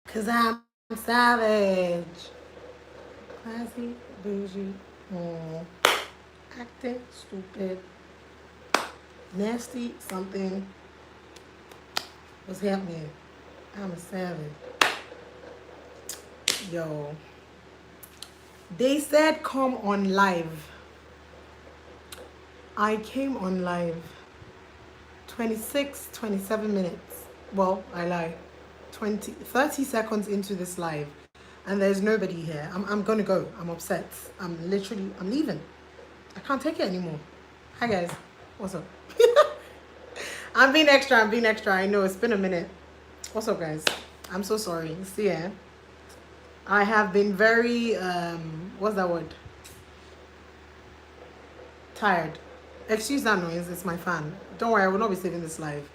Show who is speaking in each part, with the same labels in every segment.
Speaker 1: Cause I'm savage. Classy, bougie, acting stupid, nasty, something. What's happening? I'm a savage. Yo. They said come on live. I came on live. 26, 27 minutes. Well, I lie. 30 seconds into this live. And there's nobody here. I'm gonna go. I'm upset. I'm leaving. I can't take it anymore. Hi guys. What's up? I'm being extra. I know it's been a minute. What's up guys? I'm so sorry. See ya. I have been very what's that word? Tired. Excuse that noise, it's my fan. Don't worry, I will not be saving this live.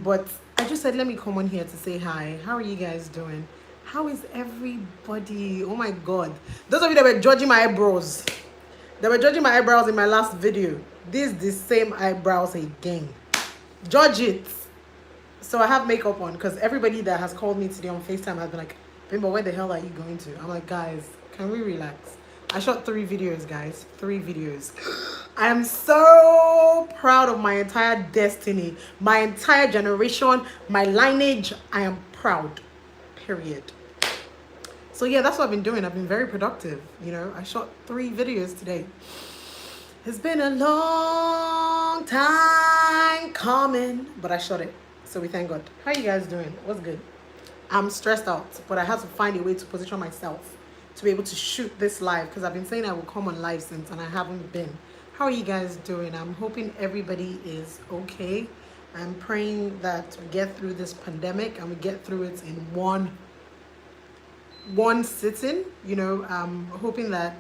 Speaker 1: But I just said let me come on here to say hi. How are you guys doing? How is everybody? Oh my god. Those of you that were judging my eyebrows. They were judging my eyebrows in my last video. This the same eyebrows again. Judge it. So I have makeup on because everybody that has called me today on FaceTime has been like, Bimbo, where the hell are you going to? I'm like, guys, can we relax? I shot 3 videos, guys. 3 videos. I am so proud of my entire destiny, my entire generation, my lineage. I am proud. Period. So yeah, that's what I've been doing. I've been very productive. You know, I shot 3 videos today. It's been a long time coming, but I shot it. So we thank God. How you guys doing? What's good? I'm stressed out, but I had to find a way to position myself to be able to shoot this live because I've been saying I will come on live since and I haven't been. How are you guys doing? I'm hoping everybody is okay. I'm praying that we get through this pandemic and we get through it in one sitting. You know, I'm hoping that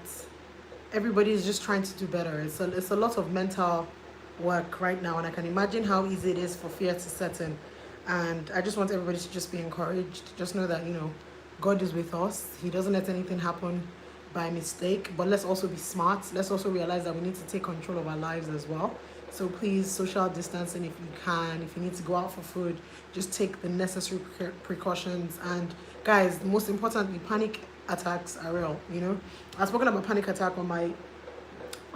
Speaker 1: everybody is just trying to do better. It's a lot of mental work right now, and I can imagine how easy it is for fear to set in. And I just want everybody to just be encouraged. Just know that, you know, God is with us. He doesn't let anything happen by mistake. But let's also be smart. Let's also realize that we need to take control of our lives as well. So please, social distancing if you can. If you need to go out for food, just take the necessary precautions. And guys, most importantly, panic attacks are real. You know, I've spoken about panic attack on my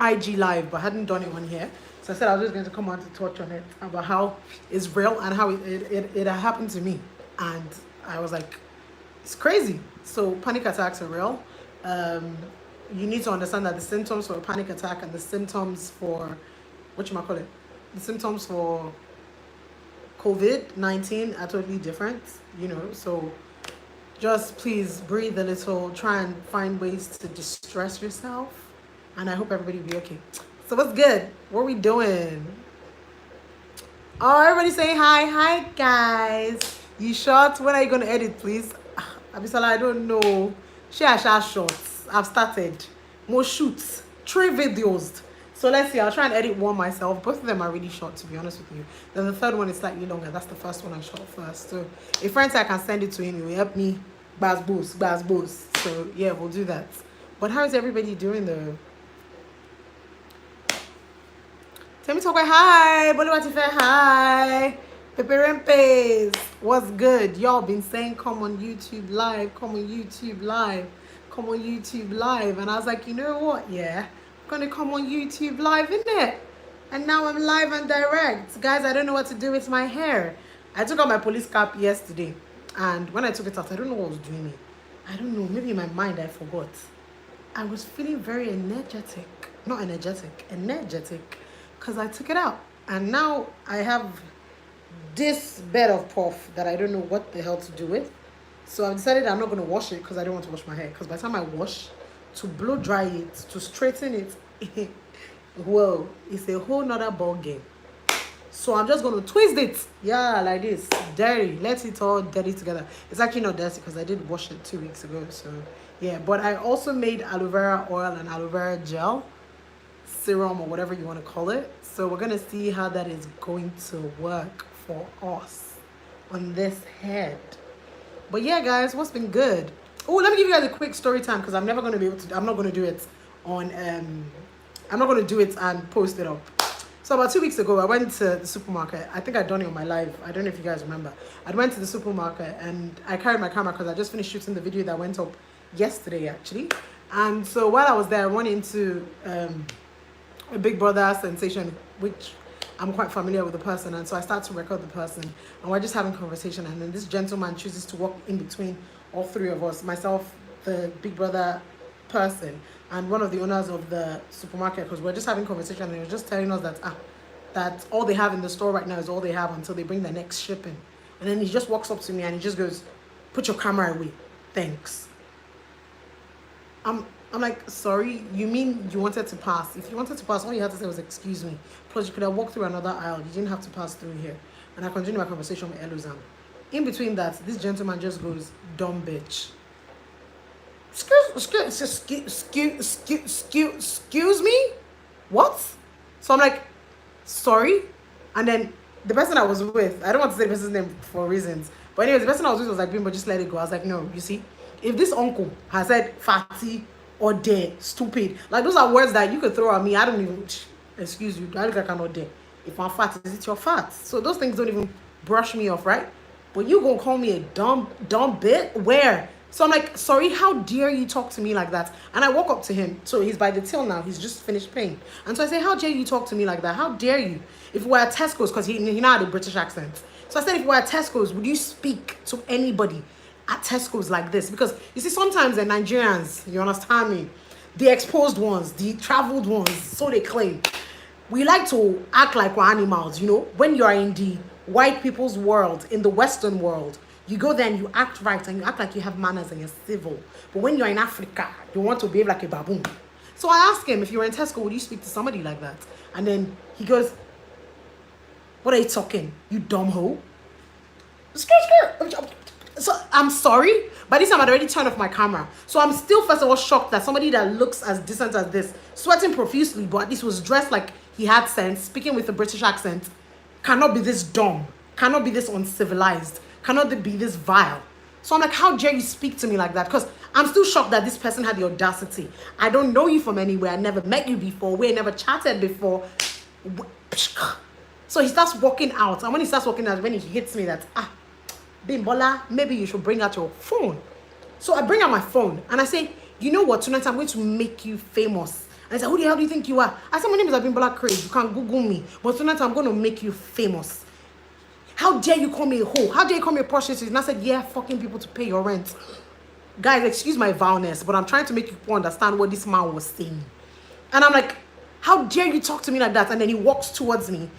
Speaker 1: IG live, but I hadn't done it on here. So I said I was just going to come on to touch on it about how it's real and how it happened to me. And I was like, it's crazy. So panic attacks are real. You need to understand that the symptoms for a panic attack and the symptoms for, the symptoms for COVID-19 are totally different, you know. So just please breathe a little, try and find ways to distress yourself. And I hope everybody will be okay. So what's good? What are we doing? Oh, everybody saying hi. Hi, guys. You shot? When are you going to edit, please? Abisola, I don't know. Share shots. I've started. More shoots. 3 videos. So let's see. I'll try and edit one myself. Both of them are really short, to be honest with you. Then the third one is slightly longer. That's the first one I shot first. So if friends I can send it to him, he will help me. Baz boost. So yeah, we'll do that. But how is everybody doing though? Tell me talk hi, Boliwatife, hi. Peperempes, what's good? Y'all been saying come on YouTube live, come on YouTube live, come on YouTube live. And I was like, you know what? Yeah, I'm gonna come on YouTube live, innit? And now I'm live and direct. Guys, I don't know what to do with my hair. I took out my police cap yesterday. And when I took it out, I don't know what was doing me. I don't know, maybe in my mind I forgot. I was feeling very energetic. Not energetic, energetic. Because I took it out. And now I have this bed of puff that I don't know what the hell to do with. So I've decided I'm not going to wash it because I don't want to wash my hair. Because by the time I wash, to blow dry it, to straighten it, whoa, it's a whole nother ball game. So I'm just going to twist it. Yeah, like this. Dirty. Let it all dirty together. It's actually not dirty because I did wash it 2 weeks ago. So yeah, but I also made aloe vera oil and aloe vera gel. Serum or whatever you want to call it. So we're gonna see how that is going to work for us on this head. But yeah, guys, what's been good? Oh, let me give you guys a quick story time because I'm never gonna be able to. I'm not gonna do it on. I'm not gonna do it and post it up. So about 2 weeks ago, I went to the supermarket. I think I'd done it on my live. I don't know if you guys remember. I went to the supermarket and I carried my camera because I just finished shooting the video that went up yesterday, actually. And so while I was there, I went into a Big Brother sensation, which I'm quite familiar with the person. And so I start to record the person. And we're just having conversation. And then this gentleman chooses to walk in between all three of us, myself, the Big Brother person, and one of the owners of the supermarket, because we're just having conversation and he was just telling us that all they have in the store right now is all they have until they bring the next shipping. And then he just walks up to me and he just goes, "Put your camera away, thanks." I'm like, sorry, you mean you wanted to pass? If you wanted to pass, all you had to say was excuse me. Plus you could have walked through another aisle. You didn't have to pass through here. And I continued my conversation with Eluzam. In between that, this gentleman just goes, "Dumb bitch." Excuse me? What? So I'm like, sorry? And then the person I was with, I don't want to say the person's name for reasons, but anyways, the person I was with was like, "Bimbo, just let it go." I was like, no, you see, if this uncle has said fatty or dare, stupid, like those are words that you could throw at me. I don't even, excuse you, I look like I'm not there. If I'm fat, is it your fat? So those things don't even brush me off, right? But you gonna call me a dumb bit? Where? So I'm like, sorry, how dare you talk to me like that? And I walk up to him. So he's by the till now. He's just finished paying. And so I say, how dare you talk to me like that? How dare you? If we're at Tesco's, because he now had a British accent. So I said, if we're at Tesco's, would you speak to anybody at Tesco's like this? Because you see, sometimes the Nigerians, you understand me, the exposed ones, the traveled ones, so they claim, we like to act like we're animals, you know, when you are in the white people's world, in the Western world. You go there and you act right and you act like you have manners and you're civil. But when you're in Africa, you want to behave like a baboon. So I asked him, if you were in Tesco, would you speak to somebody like that? And then he goes, "What are you talking, you dumb hoe?" So I'm sorry. By this time, I'd already turned off my camera. So I'm still, first of all, shocked that somebody that looks as decent as this, sweating profusely, but at least was dressed like he had sense, speaking with a British accent, cannot be this dumb, cannot be this uncivilized, cannot be this vile. So I'm like, how dare you speak to me like that? Because I'm still shocked that this person had the audacity. I don't know you from anywhere. I never met you before. We never chatted before. So he starts walking out. And when he starts walking out, when he hits me that, Abimbola, maybe you should bring out your phone. So I bring out my phone and I say, you know what? Tonight I'm going to make you famous. And I said, who the hell do you think you are? I said, my name is Abimbola Craig. You can Google me. But tonight I'm going to make you famous. How dare you call me a hoe? How dare you call me a prostitute? And I said, yeah, fucking people to pay your rent. Guys, excuse my vileness, but I'm trying to make people understand what this man was saying. And I'm like, how dare you talk to me like that? And then he walks towards me,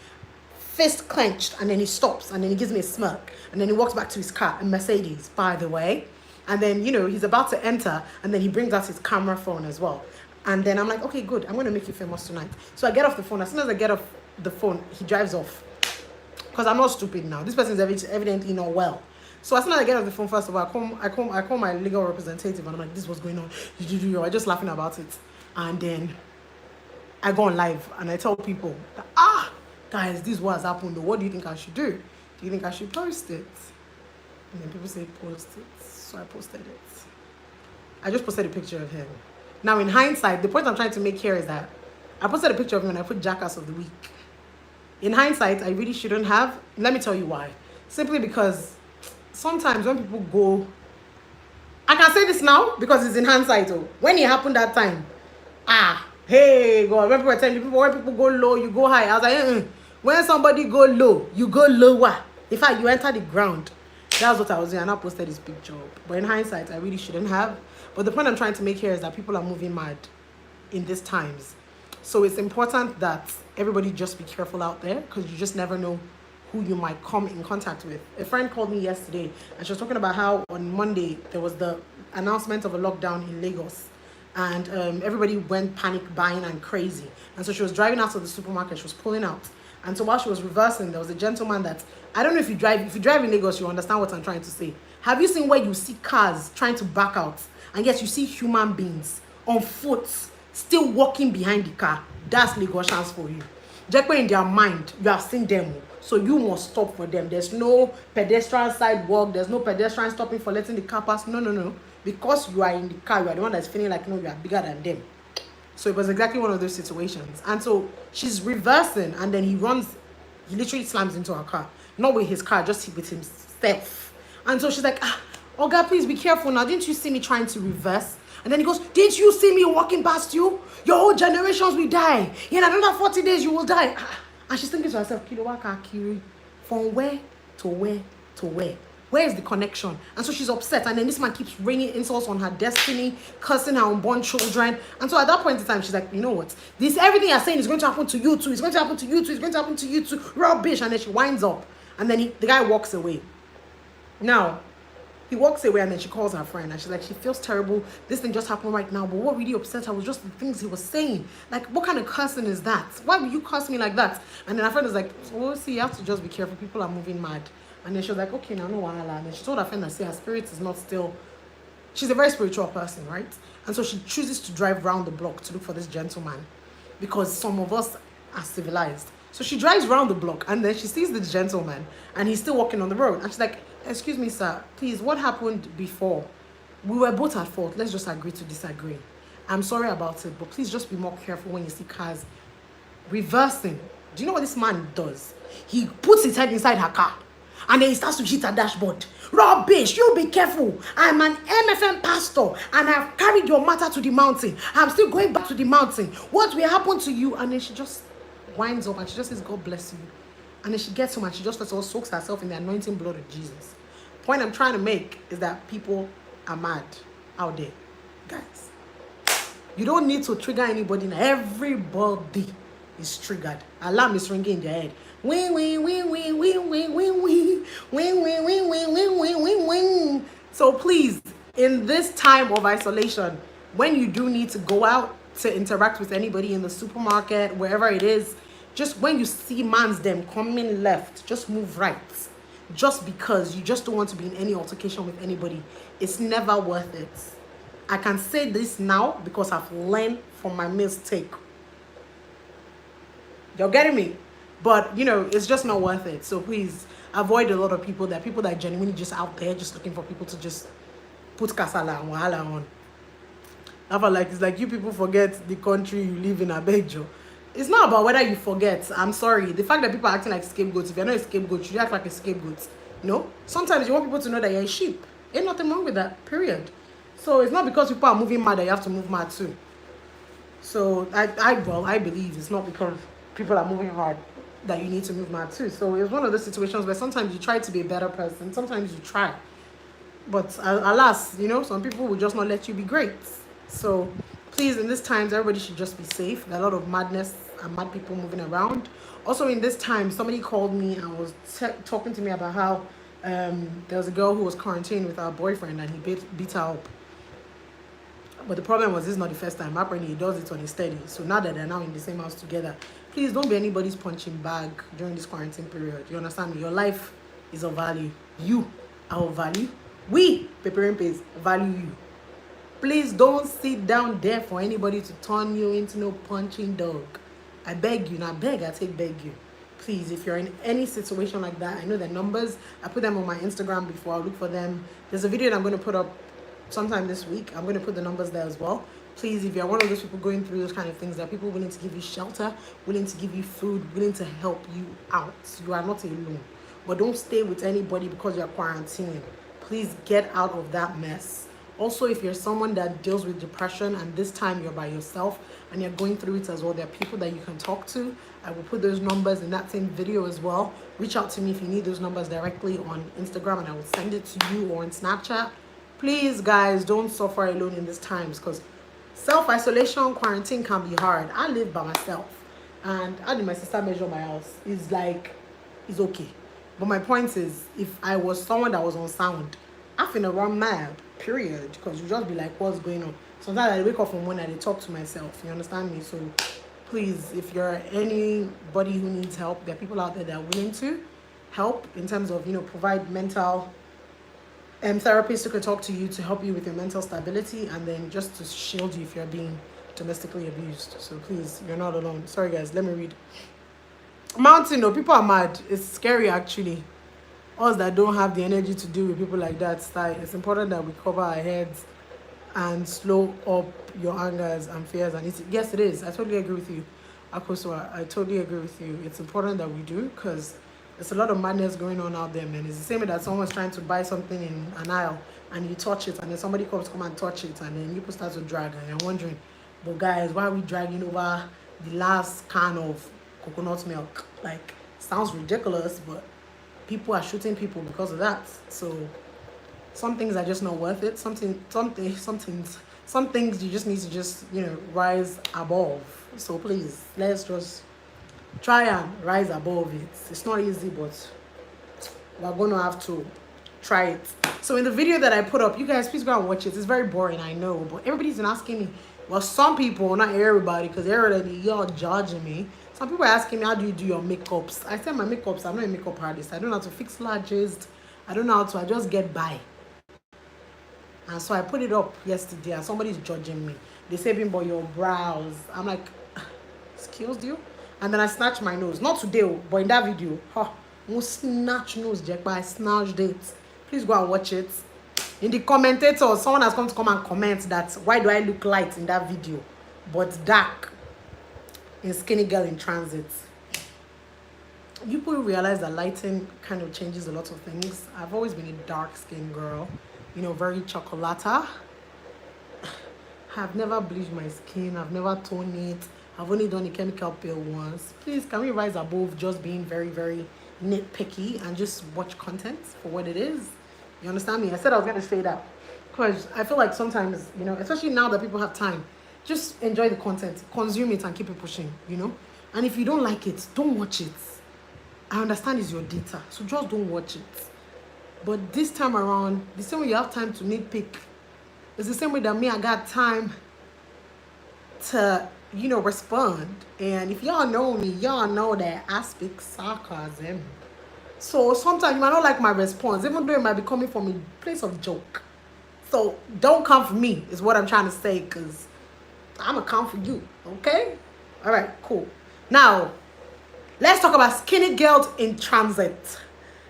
Speaker 1: fist clenched, and then he stops, and then he gives me a smirk. And then he walks back to his car, a Mercedes, by the way. And then, you know, he's about to enter, and then he brings out his camera phone as well. And then I'm like, okay, good, I'm going to make you famous tonight. So I get off the phone. As soon as I get off the phone, he drives off. Because I'm not stupid now. This person is evidently not well. So as soon as I get off the phone, first of all, I call my legal representative and I'm like, this is what's going on. I'm just laughing about it. And then I go on live and I tell people, guys, this is what has happened. What do you think I should do? Do you think I should post it? And then people say, post it. So I posted it. I just posted a picture of him. Now, in hindsight, the point I'm trying to make here is that I posted a picture of him and I put Jackass of the Week. In hindsight, I really shouldn't have. Let me tell you why. Simply because sometimes when people go, I can say this now because it's in hindsight. Oh, when it happened that time, hey God, when people were telling people, when people go low, you go high. I was like, when somebody go low, you go lower. In fact, you enter the ground. That's what I was doing, and I posted this picture. But in hindsight, I really shouldn't have. But the point I'm trying to make here is that people are moving mad in these times. So it's important that everybody just be careful out there because you just never know who you might come in contact with. A friend called me yesterday and she was talking about how on Monday there was the announcement of a lockdown in Lagos and everybody went panic buying and crazy. And so she was driving out of the supermarket, she was pulling out. And so while she was reversing, there was a gentleman that, I don't know if you drive in Lagos, you understand what I'm trying to say. Have you seen where you see cars trying to back out and yet you see human beings on foot still walking behind the car? That's Lagosians for you. Just in their mind, you have seen them, so you must stop for them. There's no pedestrian sidewalk, there's no pedestrian stopping for letting the car pass. No. Because you are in the car, you are the one that's feeling like, no, you are bigger than them. So it was exactly one of those situations. And so she's reversing, and then he literally slams into her car. Not with his car, just with himself. And so she's like, oh God, please be careful now. Didn't you see me trying to reverse? And then he goes, didn't you see me walking past you? Your whole generations will die. In another 40 days, you will die. And she's thinking to herself, Kilowaka Kiri, from where to where to where? Where is the connection? And so she's upset. And then this man keeps raining insults on her destiny, cursing her unborn children. And so at that point in time, she's like, you know what? Everything you're saying is going to happen to you too. It's going to happen to you too. It's going to happen to you too. Rubbish. And then she winds up. And then the guy walks away. Now, he walks away, and then she calls her friend, and she's like, she feels terrible. This thing just happened right now, but what really upset her was just the things he was saying. Like, what kind of cursing is that? Why would you curse me like that? And then her friend is like, oh, see, you have to just be careful. People are moving mad. And then she was like, okay, now no wahala. And then she told her friend that, see, her spirit is not still. She's a very spiritual person, right? And so she chooses to drive around the block to look for this gentleman, because some of us are civilized. So she drives around the block, and then she sees the gentleman, and he's still walking on the road. And she's like, excuse me, sir, please, what happened before? We were both at fault. Let's just agree to disagree. I'm sorry about it, but please just be more careful when you see cars reversing. Do you know what this man does? He puts his head inside her car, and then he starts to hit her dashboard. Rubbish, you be careful. I'm an MFM pastor, and I've carried your matter to the mountain. I'm still going back to the mountain. What will happen to you? And then she just winds up, and she just says, God bless you. And then she gets home, and she just first of all soaks herself in the anointing blood of Jesus. The point I'm trying to make is that people are mad out there. Guys, you don't need to trigger anybody. Everybody is triggered. Alarm is ringing in their head. Wing, wing, wing, wing, wing, wing, wing, wing, wing, wing, wing, wing, wing, wing, wing, wing. So please, in this time of isolation, when you do need to go out to interact with anybody in the supermarket, wherever it is, just when you see mans them coming left, just move right. Just because you just don't want to be in any altercation with anybody. It's never worth it. I can say this now because I've learned from my mistake. You're getting me? But, you know, it's just not worth it. So please avoid a lot of people that are genuinely just out there just looking for people to just put kasala and wahala on. I feel like it's like you people forget the country you live in, Abejo. It's not about whether you forget. I'm sorry. The fact that people are acting like scapegoats, if you're not a scapegoat, you act like a scapegoat. No? Sometimes you want people to know that you're a sheep. Ain't nothing wrong with that, period. So it's not because people are moving mad that you have to move mad too. So I believe it's not because people are moving hard that you need to move mad too. So it's one of those situations where sometimes you try to be a better person, sometimes you try. But alas, you know, some people will just not let you be great. So please, in these times, everybody should just be safe. There are a lot of madness and mad people moving around. Also, in this time, somebody called me and was talking to me about how there was a girl who was quarantined with her boyfriend, and he beat her up. But the problem was, this is not the first time. Apparently, he does it on a steady. So now that they're now in the same house together, please don't be anybody's punching bag during this quarantine period. You understand me? Your life is of value. You are of value. We, Peperempes, value you. Please don't sit down there for anybody to turn you into no punching dog. I beg you. Now beg, I beg you. Please, if you're in any situation like that, I know the numbers. I put them on my Instagram before. I'll look for them. There's a video that I'm going to put up sometime this week. I'm going to put the numbers there as well. Please, if you're one of those people going through those kind of things, there are people willing to give you shelter, willing to give you food, willing to help you out. You are not alone. But don't stay with anybody because you're quarantined. Please get out of that mess. Also, if you're someone that deals with depression and this time you're by yourself and you're going through it as well, there are people that you can talk to. I will put those numbers in that same video as well. Reach out to me if you need those numbers directly on Instagram, and I will send it to you, or on Snapchat. Please, guys, don't suffer alone in these times, because self-isolation, quarantine can be hard. I live by myself, and how did my sister measure my house? It's like, it's okay. But my point is, if I was someone that was on sound, I finna run mad, period, because you just be like, what's going on? Sometimes I wake up from morning and I talk to myself, you understand me? So please, if you're anybody who needs help, there are people out there that are willing to help in terms of, you know, provide mental therapists who can talk to you to help you with your mental stability, and then just to shield you if you're being domestically abused. So please, you're not alone. Sorry guys, let me read. Mountain, no, people are mad. It's scary actually. Us that don't have the energy to deal with people like that, it's important that we cover our heads and slow up your angers and fears. And yes, it is. I totally agree with you, Akosua. I totally agree with you. It's important that we do because there's a lot of madness going on out there, man. It's the same way that someone's trying to buy something in an aisle and you touch it and then somebody comes to come and touch it and then people start to drag and you're wondering, but guys, why are we dragging over the last can of coconut milk? Like, sounds ridiculous, but people are shooting people because of that. So some things are just not worth it. Some things you just need to just, rise above. So please, let's just try and rise above it. It's not easy, but we're going to have to try it. So in the video that I put up, you guys please go and watch it. It's very boring, I know, but everybody's been asking me, well, some people, not everybody, because everybody, y'all judging me. Some people are asking me, how do you do your makeups? I said my makeups, I'm not a makeup artist. I don't know how to fix lashes. I don't know how to, I just get by. And so I put it up yesterday and somebody's judging me. They say, Bimbo, your brows. I'm like, excuse you? And then I snatched my nose. Not today, but in that video. No snatch nose, Jack, but I snatched it. Please go and watch it. In the commentators, someone has come and comment that, why do I look light in that video, but dark in Skinny Girl in Transit? You people realize that lighting kind of changes a lot of things. I've always been a dark skin girl, very chocolata. I've never bleached my skin. I've never toned it. I've only done a chemical peel once. Please, can we rise above just being very, very nitpicky and just watch content for what it is? You understand me? I said I was going to say that because I feel like sometimes, especially now that people have time, just enjoy the content, consume it and keep it pushing, And if you don't like it, don't watch it. I understand it's your data, so just don't watch it. But this time around, the same way you have time to nitpick, it's the same way that me, I got time to, respond. And if y'all know me, y'all know that I speak sarcasm. So sometimes you might not like my response, even though it might be coming from a place of joke. So don't come for me, is what I'm trying to say, because I'm going to come for you, okay? All right, cool. Now, let's talk about Skinny Girls in Transit.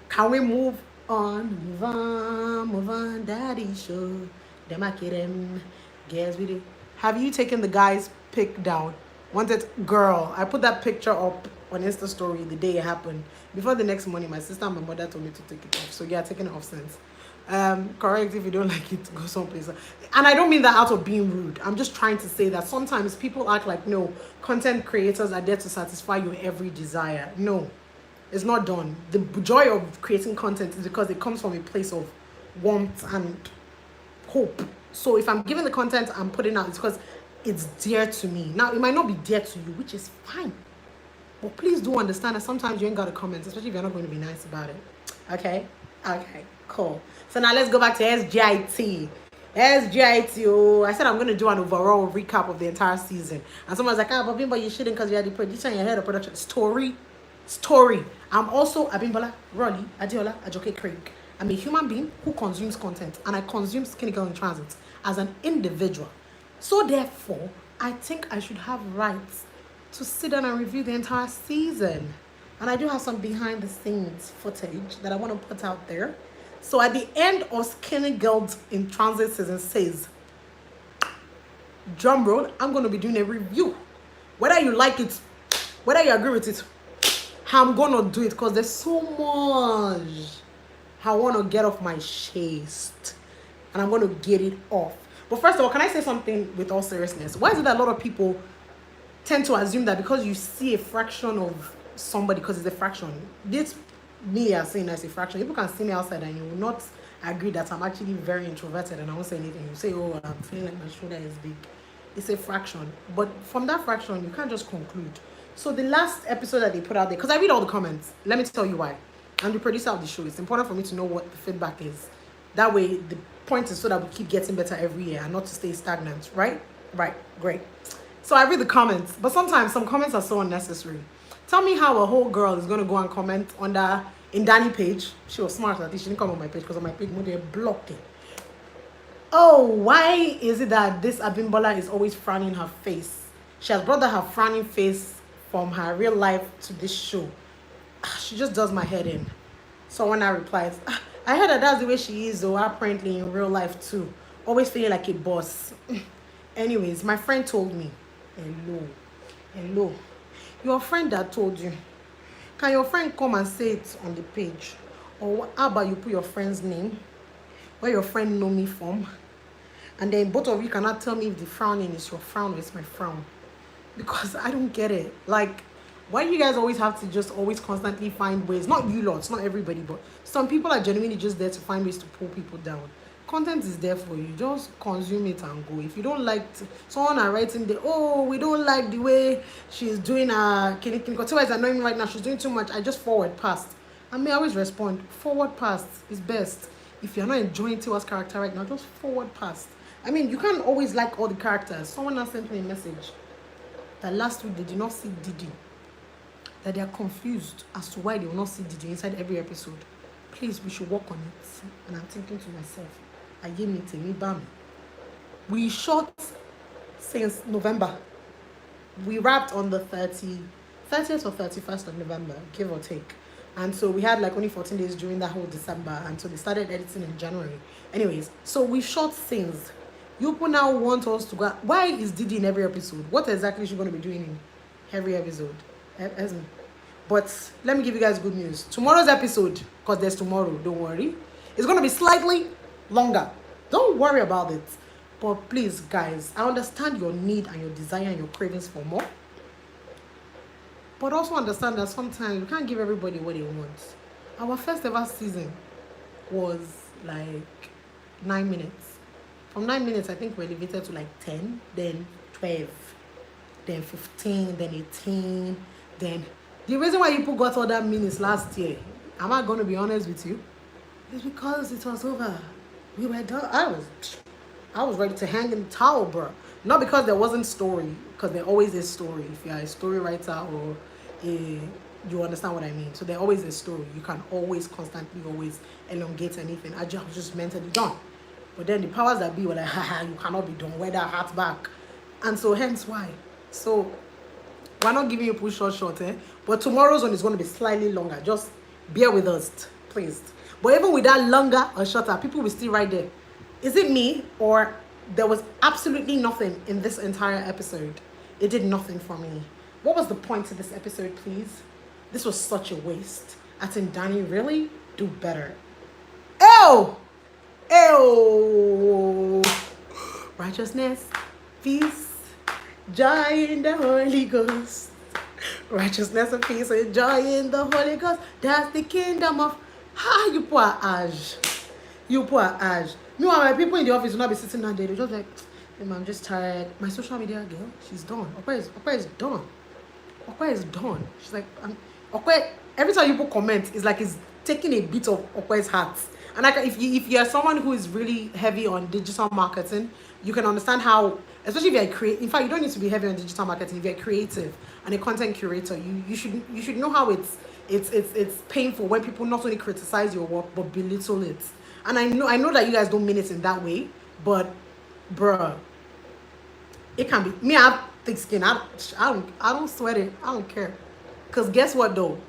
Speaker 1: Can we move on? Move on, daddy show. Them I kid them. Guess we do. Have you taken the guy's pic down? Wanted girl. I put that picture up on Insta story the day it happened. Before the next morning, my sister and my mother told me to take it off. So yeah, taking it off since. Correct, if you don't like it, go someplace. And I don't mean that out of being rude. I'm just trying to say that sometimes people act like, no, content creators are there to satisfy your every desire. No, it's not done. The joy of creating content is because it comes from a place of warmth and hope. So if I'm giving the content I'm putting out, it's because it's dear to me. Now, it might not be dear to you, which is fine. But please do understand that sometimes you ain't got to comment, especially if you're not going to be nice about it. Okay? Okay, cool. So now let's go back to SGIT. SGIT, oh, I said I'm going to do an overall recap of the entire season. And someone's like, but you shouldn't because you're the producer and you're head of production. Story. I'm also Abimbola, Rolly, Adiola, Ajoke Craig. I'm a human being who consumes content, and I consume Skinny Girl in Transit as an individual. So therefore, I think I should have rights to sit down and review the entire season. And I do have some behind the scenes footage that I want to put out there. So at the end of Skinny Girls in Transit season 6, drum roll, I'm going to be doing a review. Whether you like it, whether you agree with it, I'm going to do it because there's so much I want to get off my chest. And I'm going to get it off. But first of all, can I say something with all seriousness? Why is it that a lot of people tend to assume that because you see a fraction of somebody, because it's a fraction, this me are saying as a fraction, people can see me outside and you will not agree that I'm actually very introverted and I won't say anything. You say, oh, I'm feeling like my shoulder is big. It's a fraction. But from that fraction, you can't just conclude. So the last episode that they put out there, because I read all the comments, let me tell you why. I'm the producer of the show. It's important for me to know what the feedback is. That way, the point is so that we keep getting better every year and not to stay stagnant, right? Right, great. So I read the comments, but sometimes some comments are so unnecessary. Tell me how a whole girl is going to go and comment under in Danny page. She was smart that she didn't come on my page because on my page, they're blocking. Oh, why is it that this Abimbola is always frowning her face? She has brought her frowning face from her real life to this show. She just does my head in. So when I replies, I heard that that's the way she is, though, apparently in real life too. always feeling like a boss. Anyways, my friend told me, hello, your friend that told you, can your friend come and say it on the page? Or how about you put your friend's name, where your friend know me from, and then both of you cannot tell me if the frowning is your frown or it's my frown, because I don't get it. Like, why do you guys always have to just always constantly find ways? Not you lots, not everybody, but some people are genuinely just there to find ways to pull people down. Content is there for you. Just consume it and go. If you don't like someone are writing the, oh, we don't like the way she's doing her whatever is annoying me right now, she's doing too much, I just forward past. I may always respond, forward past is best. If you're not enjoying Tiwa's character right now, just forward past. I mean, you can't always like all the characters. Someone else sent me a message that last week they did not see Didi, that they are confused as to why they will not see Didi inside every episode. Please, we should work on it. And I'm thinking to myself, we shot since November. We wrapped on the 30th or 31st of November, give or take. And so we had like only 14 days during that whole December. And so they started editing in January. Anyways, so we shot scenes. You people now want us to go. Why is Didi in every episode? What exactly is she going to be doing in every episode? But let me give you guys good news. Tomorrow's episode, because there's tomorrow, don't worry, it's going to be slightly longer. Don't worry about it. But please, guys, I understand your need and your desire and your cravings for more. But also understand that sometimes you can't give everybody what they want. Our first ever season was like 9 minutes. From 9 minutes, I think we elevated to like 10, then 12, then 15, then 18, then... The reason why people got all that minutes last year, am I going to be honest with you? It's because it was over. We were done. I was ready to hang in the towel, bro. Not because there wasn't story, because there always is story. If you're a story writer or you understand what I mean. So there always is story. You can always constantly always elongate anything. I just mentally done. But then the powers that be were like, haha, you cannot be done. Wear that hat back. And so hence why. So we're not giving you push short, eh? But tomorrow's one is going to be slightly longer. Just bear with us, please. But even with that longer or shorter, people will still right there. Is it me, or there was absolutely nothing in this entire episode? It did nothing for me. What was the point of this episode, please? This was such a waste. I think Danny, really? Do better. Ew! Ew! Righteousness, peace, joy in the Holy Ghost. Righteousness and peace and joy in the Holy Ghost. That's the kingdom of... you poor Ash. You poor Ash. Meanwhile, my people in the office will not be sitting down there. They're just like, I'm just tired. My social media girl, she's done. Okwe is done. Okwe is done. She's like, Okwe, every time people comment, it's like it's taking a bit of Okwe's heart. And like, if you're someone who is really heavy on digital marketing, you can understand how, especially if you're creative. In fact, you don't need to be heavy on digital marketing. If you're creative and a content curator, you should know how it's painful when people not only criticize your work but belittle it. And I know that you guys don't mean it in that way, but bruh, it can be. Me, I have thick skin. I don't sweat it. I don't care. Cause guess what though?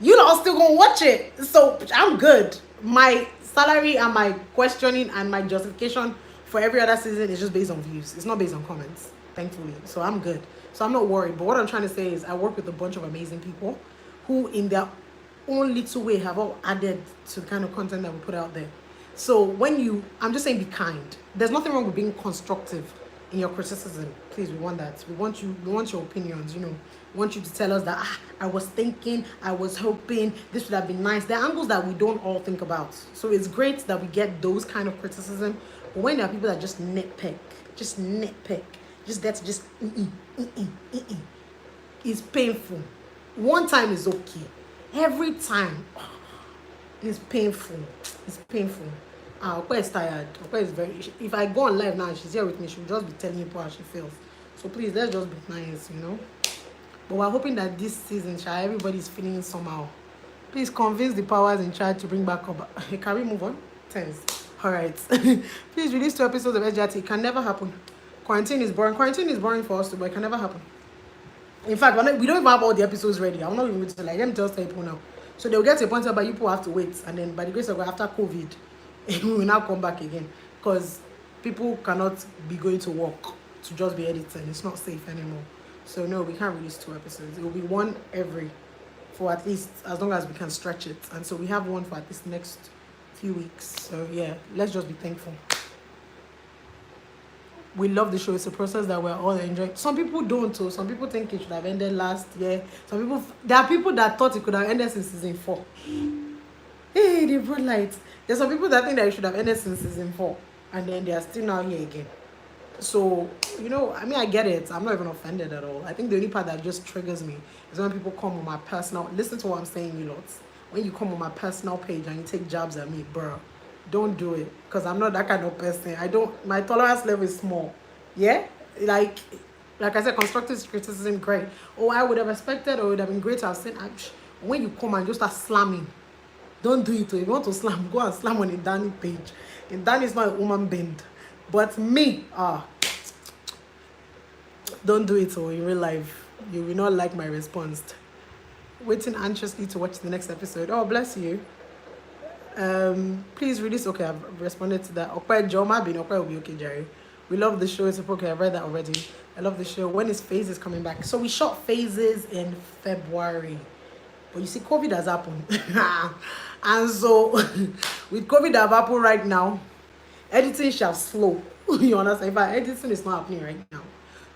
Speaker 1: You all still gonna watch it. So I'm good. My salary and my questioning and my justification for every other season is just based on views. It's not based on comments, thankfully. So I'm good. So I'm not worried. But what I'm trying to say is I work with a bunch of amazing people who in their own little way have all added to the kind of content that we put out there. So I'm just saying be kind. There's nothing wrong with being constructive in your criticism. Please, we want that. We want your opinions, We want you to tell us that, I was thinking, I was hoping, this would have been nice. There are angles that we don't all think about. So it's great that we get those kind of criticism. But when there are people that just nitpick, just there to just, it's painful. One time is okay. Every time, it's painful. It's painful. Okwe is tired. Okwe is very... If I go on live now and she's here with me, she'll just be telling you how she feels. So please, let's just be nice, But we're hoping that this season, everybody's feeling somehow. Please convince the powers in charge to bring back up. Can we move on? Thanks. All right. Please release 2 episodes of SGRT. It can never happen. Quarantine is boring. Quarantine is boring for us too, but it can never happen. In fact, we don't even have all the episodes ready. I'm not even going to let them tell people now. So they'll get to a point where you people have to wait. And then by the grace of God, after COVID, we will now come back again. Because People cannot be going to work to just be editing. It's not safe anymore. So no, we can't release 2 episodes. It will be one every, for at least as long as we can stretch it. And so we have one for at least next few weeks. So yeah, let's just be thankful. We love the show. It's a process that we're all enjoying. Some people don't. So some people think it should have ended last year. There are people that thought it could have ended since season 4. Hey, they brought light. There's some people that think that it should have ended since season 4, and then they are still now here again. So, I mean, I get it. I'm not even offended at all. I think the only part that just triggers me is when people come on my personal, listen to what I'm saying, you lots. When you come on my personal page and you take jabs at me, bro, don't do it. Because I'm not that kind of person. My tolerance level is small. Yeah? Like I said, constructive criticism, great. Oh, I would have expected, or it would have been great to have said, when you come and just start slamming, don't do it. If you want to slam, go and slam on a Danny page. And Danny is not a woman bend. But me, don't do it in real life. You will not like my response. Waiting anxiously to watch the next episode. Oh, bless you. Please release. Okay, I've responded to that. Okay, Joma bin okay will be okay, Jerry. We love the show. It's okay. I've read that already. I love the show. When is Phases coming back? So we shot Phases in February. But you see, COVID has happened. And so with COVID that have happened right now, editing shall slow. You understand? In fact, editing is not happening right now.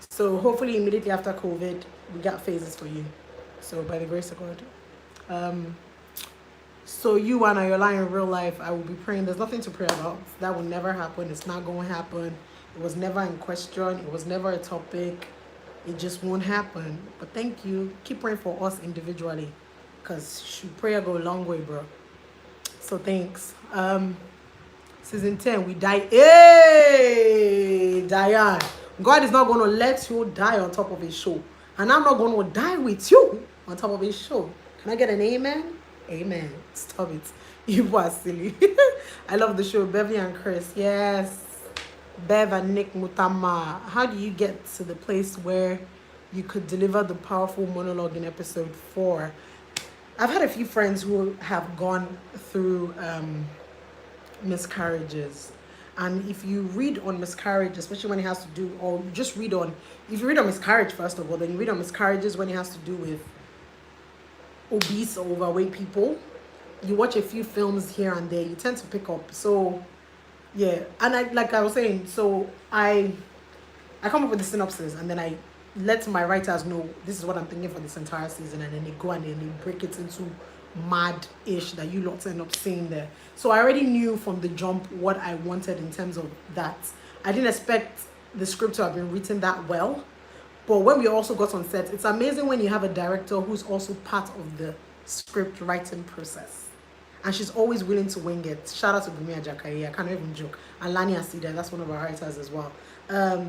Speaker 1: So hopefully immediately after COVID, we got Phases for you. So by the grace of God. So you and Ayola in real life, I will be praying. There's nothing to pray about. That will never happen. It's not going to happen. It was never in question. It was never a topic. It just won't happen. But thank you. Keep praying for us individually. Because prayer go a long way, bro. So thanks. Season 10, we die. Hey, Diane. God is not going to let you die on top of his show. And I'm not going to die with you on top of his show. Can I get an amen? Amen. Stop it. You are silly. I love the show. Bevy and Chris. Yes. Bev and Nick Mutama. How do you get to the place where you could deliver the powerful monologue in episode 4? I've had a few friends who have gone through miscarriages. And if you read on miscarriage, especially when it has to do, or you just read on, if you read on miscarriage first of all, then you read on miscarriages when it has to do with obese or overweight people, you watch a few films here and there, you tend to pick up. So yeah, and like I was saying, so I come up with the synopsis and then I let my writers know this is what I'm thinking for this entire season, and then they go and then they break it into mad-ish that you lots end up seeing there. So I already knew from the jump what I wanted in terms of that. I didn't expect the script to have been written that well. But when we also got on set, it's amazing when you have a director who's also part of the script writing process. And she's always willing to wing it. Shout out to Bumi Ajakai, I can't even joke. And Lani Asida, that's one of our writers as well.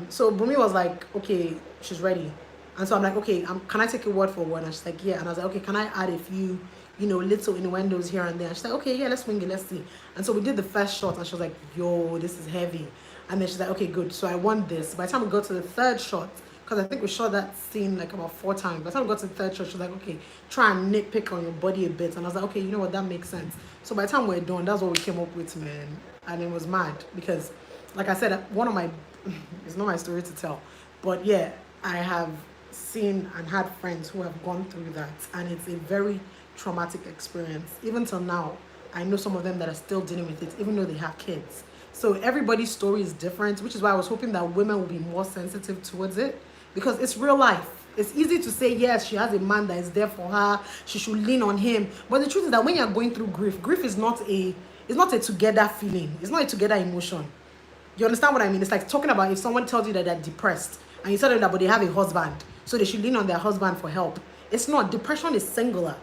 Speaker 1: So Bumi was like, okay, she's ready. And so I'm like, okay, can I take a word for word? And she's like, yeah. And I was like, okay, can I add a few, little innuendos here and there? And she's like, okay, yeah, let's wing it, let's see. And so we did the first shot and she was like, yo, this is heavy. And then she's like, okay, good. So I want this. By the time we got to the third shot, because I think we shot that scene like about 4 times. By the time we got to the third shot, she was like, okay, try and nitpick on your body a bit. And I was like, okay, you know what, that makes sense. So by the time we're done, that's what we came up with, man. And it was mad because, like I said, one of my, it's not my story to tell, but yeah, I have seen and had friends who have gone through that. And it's a very traumatic experience. Even till now, I know some of them that are still dealing with it, even though they have kids. So everybody's story is different, which is why I was hoping that women will be more sensitive towards it. Because it's real life. It's easy to say, yes, she has a man that is there for her. She should lean on him. But the truth is that when you're going through grief is not a together feeling. It's not a together emotion. You understand what I mean? It's like talking about if someone tells you that they're depressed and you tell them that but they have a husband, so they should lean on their husband for help. It's not. Depression is singular.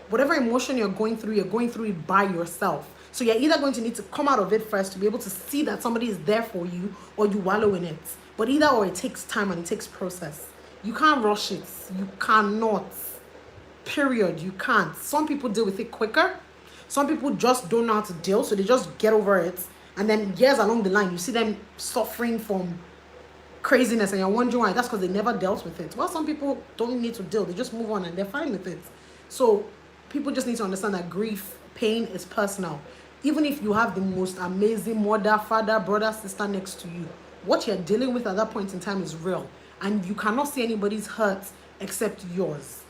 Speaker 1: Whatever emotion you're going through it by yourself. So you're either going to need to come out of it first to be able to see that somebody is there for you, or you wallow in it. But either or, it takes time and it takes process. You can't rush it. You cannot. Period. You can't. Some people deal with it quicker. Some people just don't know how to deal, so they just get over it. And then years along the line, you see them suffering from craziness and you're wondering why. That's because they never dealt with it. Well, some people don't need to deal. They just move on and they're fine with it. So people just need to understand that grief, pain is personal. Even if you have the most amazing mother, father, brother, sister next to you, what you're dealing with at that point in time is real. And you cannot see anybody's hurt except yours.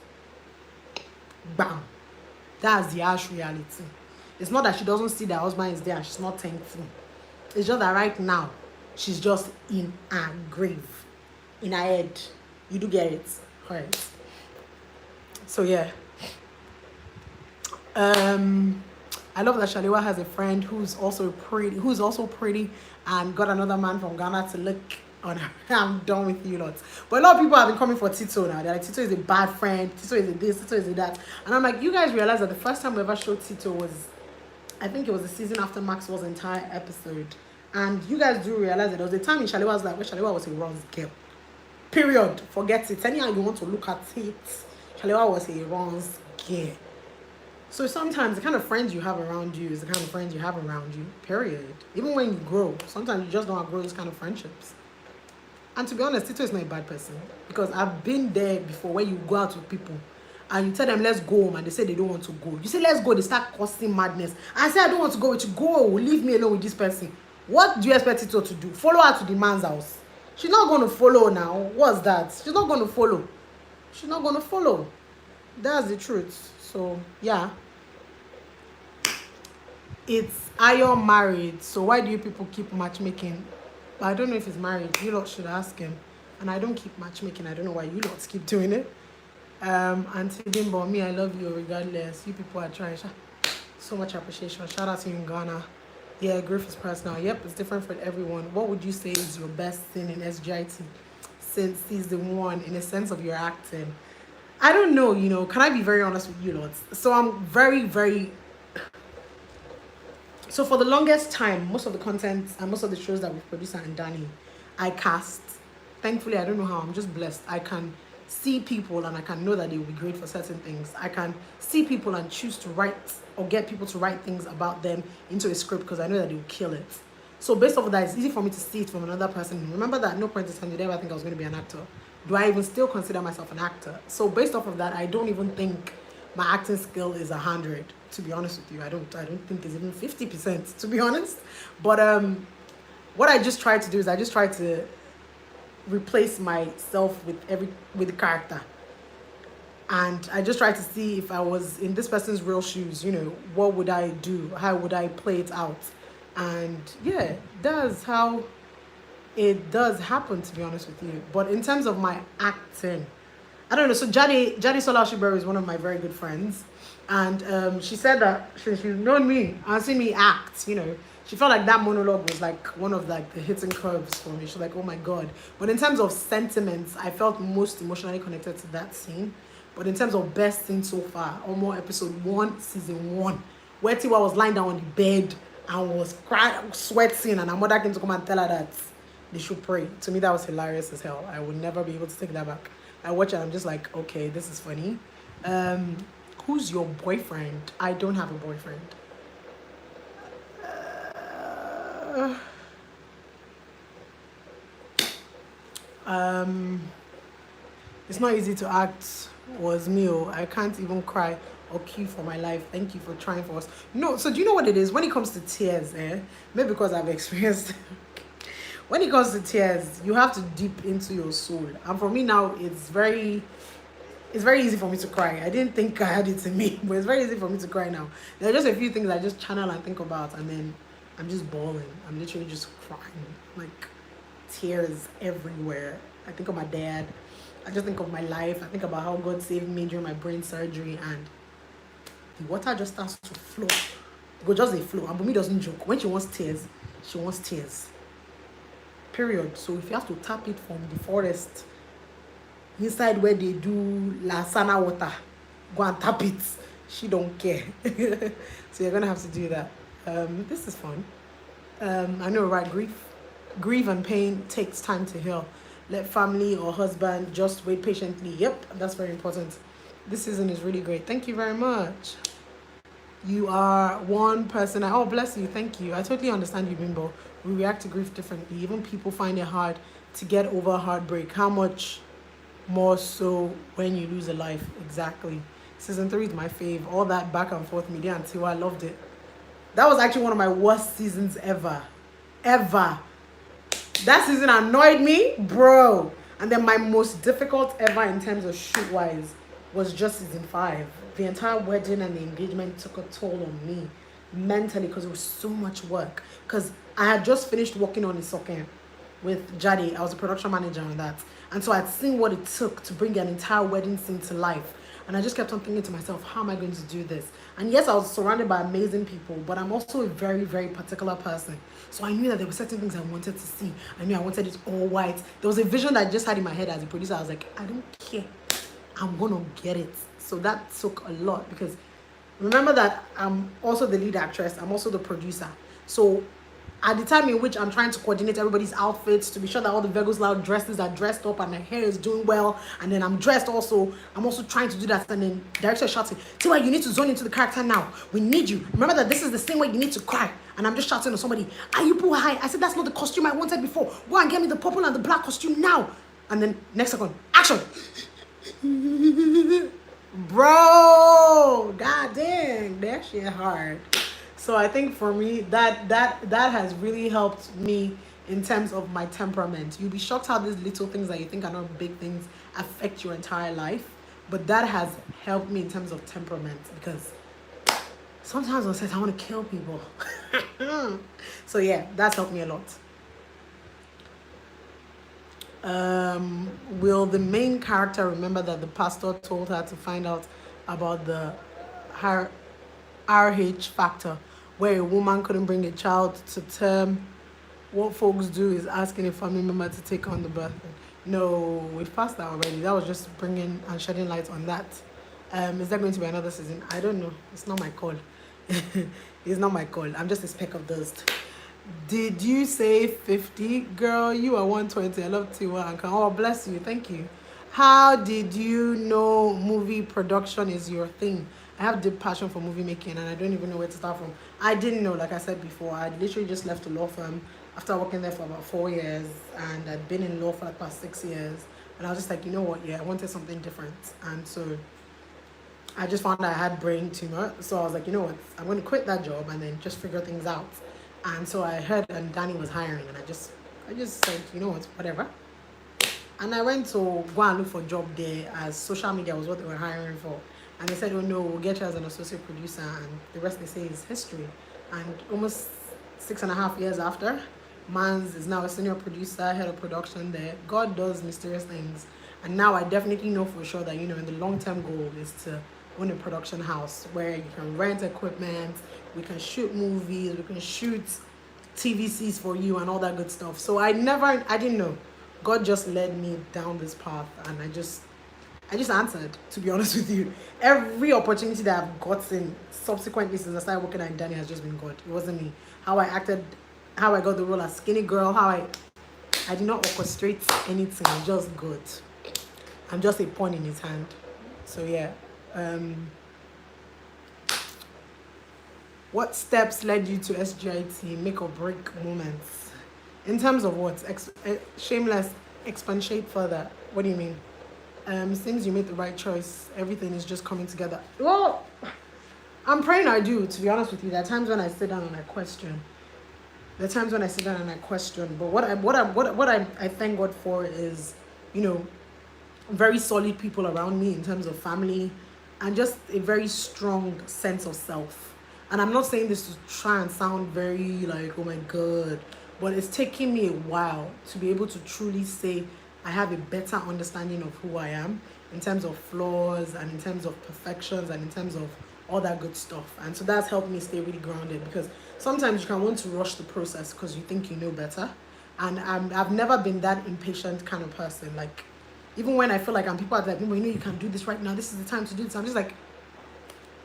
Speaker 1: Bam. That's the harsh reality. It's not that she doesn't see that her husband is there and she's not thankful. It's just that right now, she's just in her grave, in her head. You do get it. All right. So yeah. I love that Shalewa has a friend who's also pretty and got another man from Ghana to look on her. I'm done with you lots. But a lot of people have been coming for Tito now. They're like, Tito is a bad friend, Tito is a this, Tito is a that. And I'm like, you guys realize that the first time we ever showed Tito was, I think it was the season after Maxwell's entire episode. And you guys do realize that there was a time in Shalewa's life where Shalewa was a Ron's girl. Period. Forget it. Anyhow you want to look at it, Shalewa was a Ron's girl. So sometimes the kind of friends you have around you is the kind of friends you have around you, period. Even when you grow, sometimes you just don't outgrow those kind of friendships. And to be honest, Tito is not a bad person. Because I've been there before where you go out with people and you tell them, let's go home, and they say they don't want to go. You say, let's go, they start causing madness. I say, I don't want to go with you. Go, leave me alone with this person. What do you expect Tito to do? Follow her to the man's house. She's not going to follow now. What's that? She's not going to follow. She's not going to follow. That's the truth. So, yeah. It's Ayo married, so why do you people keep matchmaking? But I don't know if he's married. You lot should ask him. And I don't keep matchmaking. I don't know why you lot keep doing it. Auntie Bimbo, me, I love you regardless. You people are trying. So much appreciation. Shout out to you in Ghana. Yeah, grief is personal. Yep, it's different for everyone. What would you say is your best thing in SGIT since season 1 in a sense of your acting? I don't know, you know. Can I be very honest with you lots? So I'm very... So for the longest time, most of the content and most of the shows that we produce and Danny, I cast. Thankfully, I don't know how, I'm just blessed. I can see people and I can know that they will be great for certain things. I can see people and choose to write or get people to write things about them into a script because I know that they will kill it. So based off of that, it's easy for me to see it from another person. Remember that at no point in time did I ever think I was going to be an actor. Do I even still consider myself an actor? So based off of that, I don't even think my acting skill is 100. To be honest with you, I don't think it's even 50%. To be honest, but what I just try to do is I just try to replace myself with the character, and I just try to see if I was in this person's real shoes. You know, what would I do? How would I play it out? And yeah, that's how it does happen. To be honest with you, but in terms of my acting, I don't know. So Jadi Solashiberu is one of my very good friends. And she said that since she's known me and seen me act, you know, she felt like that monologue was like one of like the hitting curves for me. She's like, oh my God. But in terms of sentiments, I felt most emotionally connected to that scene. But in terms of best scene so far, almost episode 1, season 1, where Tiwa was lying down on the bed and was crying, sweating, and her mother came to come and tell her that they should pray. To me, that was hilarious as hell. I would never be able to take that back. I watch it, I'm just like, okay, this is funny. Who's your boyfriend? I don't have a boyfriend. It's not easy to act was me. I can't even cry or queue for my life. Thank you for trying for us. No, so do you know what it is? When it comes to tears, maybe because I've experienced when it comes to tears, you have to dip into your soul. And for me now, it's very easy for me to cry. I didn't think I had it in me, but it's very easy for me to cry now. There are just a few things I just channel and think about, and then I'm just bawling. I'm literally just crying, like tears everywhere. I think of my dad. I just think of my life. I think about how God saved me during my brain surgery, and the water just starts to flow. It goes just a flow. And Bumi doesn't joke. When she wants tears, she wants tears. Period. So if you have to tap it from the forest, inside where they do Lasana water, go and tap it. She don't care. So you're gonna have to do that. This is fun. I know, right? Grief and pain takes time to heal. Let family or husband just wait patiently. Yep, that's very important. This season is really great. Thank you very much. You are one person. Oh, bless you. Thank you. I totally understand you, Bimbo. We react to grief differently. Even people find it hard to get over heartbreak. How much more so when you lose a life? Exactly. Season 3 is my fave. All that back and forth media until I loved it. That was actually one of my worst seasons ever. Ever. That season annoyed me, bro. And then my most difficult ever in terms of shoot wise was just season 5. The entire wedding and the engagement took a toll on me mentally because it was so much work. Because I had just finished working on Isoken with Jadi. I was a production manager on that. And so I'd seen what it took to bring an entire wedding scene to life. And I just kept on thinking to myself, how am I going to do this? And yes, I was surrounded by amazing people, but I'm also a very, very particular person. So I knew that there were certain things I wanted to see. I knew I wanted it all white. There was a vision that I just had in my head as a producer. I was like, I don't care. I'm going to get it. So that took a lot because remember that I'm also the lead actress. I'm also the producer. So at the time in which I'm trying to coordinate everybody's outfits to be sure that all the Virgos Loud dresses are dressed up and my hair is doing well, and then I'm dressed also, I'm also trying to do that, and then director shouting, Tiwa, you need to zone into the character now. We need you. Remember that this is the same way you need to cry. And I'm just shouting to somebody, are you poo high? I said, that's not the costume I wanted before. Go and get me the purple and the black costume now. And then next second, action. Bro, god dang, that shit hard. So I think for me, that has really helped me in terms of my temperament. You'll be shocked how these little things that you think are not big things affect your entire life. But that has helped me in terms of temperament because sometimes on set I want to kill people. So yeah, that's helped me a lot. Will the main character remember that the pastor told her to find out about the RH factor, where a woman couldn't bring a child to term? What folks do is asking a family member to take on the birth. No, we've passed that already. That was just bringing and shedding light on that. Is there going to be another season? I don't know. It's not my call. It's not my call. I'm just a speck of dust. Did you say 50? Girl, you are 120. I love Tiwa and oh, bless you. Thank you. How did you know movie production is your thing? I have deep passion for movie making and I don't even know where to start from. I didn't know, like I said before, I literally just left a law firm after working there for about 4 years, and I'd been in law for like past 6 years, and I was just like, you know what, yeah, I wanted something different. And so I just found out I had brain tumor, so I was like, you know what, I'm going to quit that job and then just figure things out. And so I heard and Danny was hiring, and I just said, you know what, whatever. And I went to go and look for a job there, as social media was what they were hiring for. And they said, oh no, we'll get you as an associate producer, and the rest they say is history. And almost 6.5 years after, Mans is now a senior producer, head of production there. God does mysterious things. And now I definitely know for sure that, you know, in the long-term goal is to own a production house where you can rent equipment, we can shoot movies, we can shoot TVCs for you and all that good stuff. So I didn't know. God just led me down this path, and I just answered, to be honest with you. Every opportunity that I've gotten subsequently since I started working at Danny has just been God. It wasn't me. How I acted, how I got the role as skinny girl, how I did not orchestrate anything, just God. I'm just a pawn in his hand. So yeah. What steps led you to SGIT make or break moments? In terms of what? Shameless, expatiate further. What do you mean? Since you made the right choice, everything is just coming together. Well, I'm praying I do, to be honest with you. There are times when I sit down and I question. But what I thank God for is, you know, very solid people around me in terms of family, and just a very strong sense of self. And I'm not saying this to try and sound very like, oh my God, but it's taking me a while to be able to truly say I have a better understanding of who I am in terms of flaws and in terms of perfections and in terms of all that good stuff. And so that's helped me stay really grounded, because sometimes you can want to rush the process because you think you know better. And I've never been that impatient kind of person. Like, even when I feel like people are like, you know, you can do this right now, this is the time to do this, I'm just like,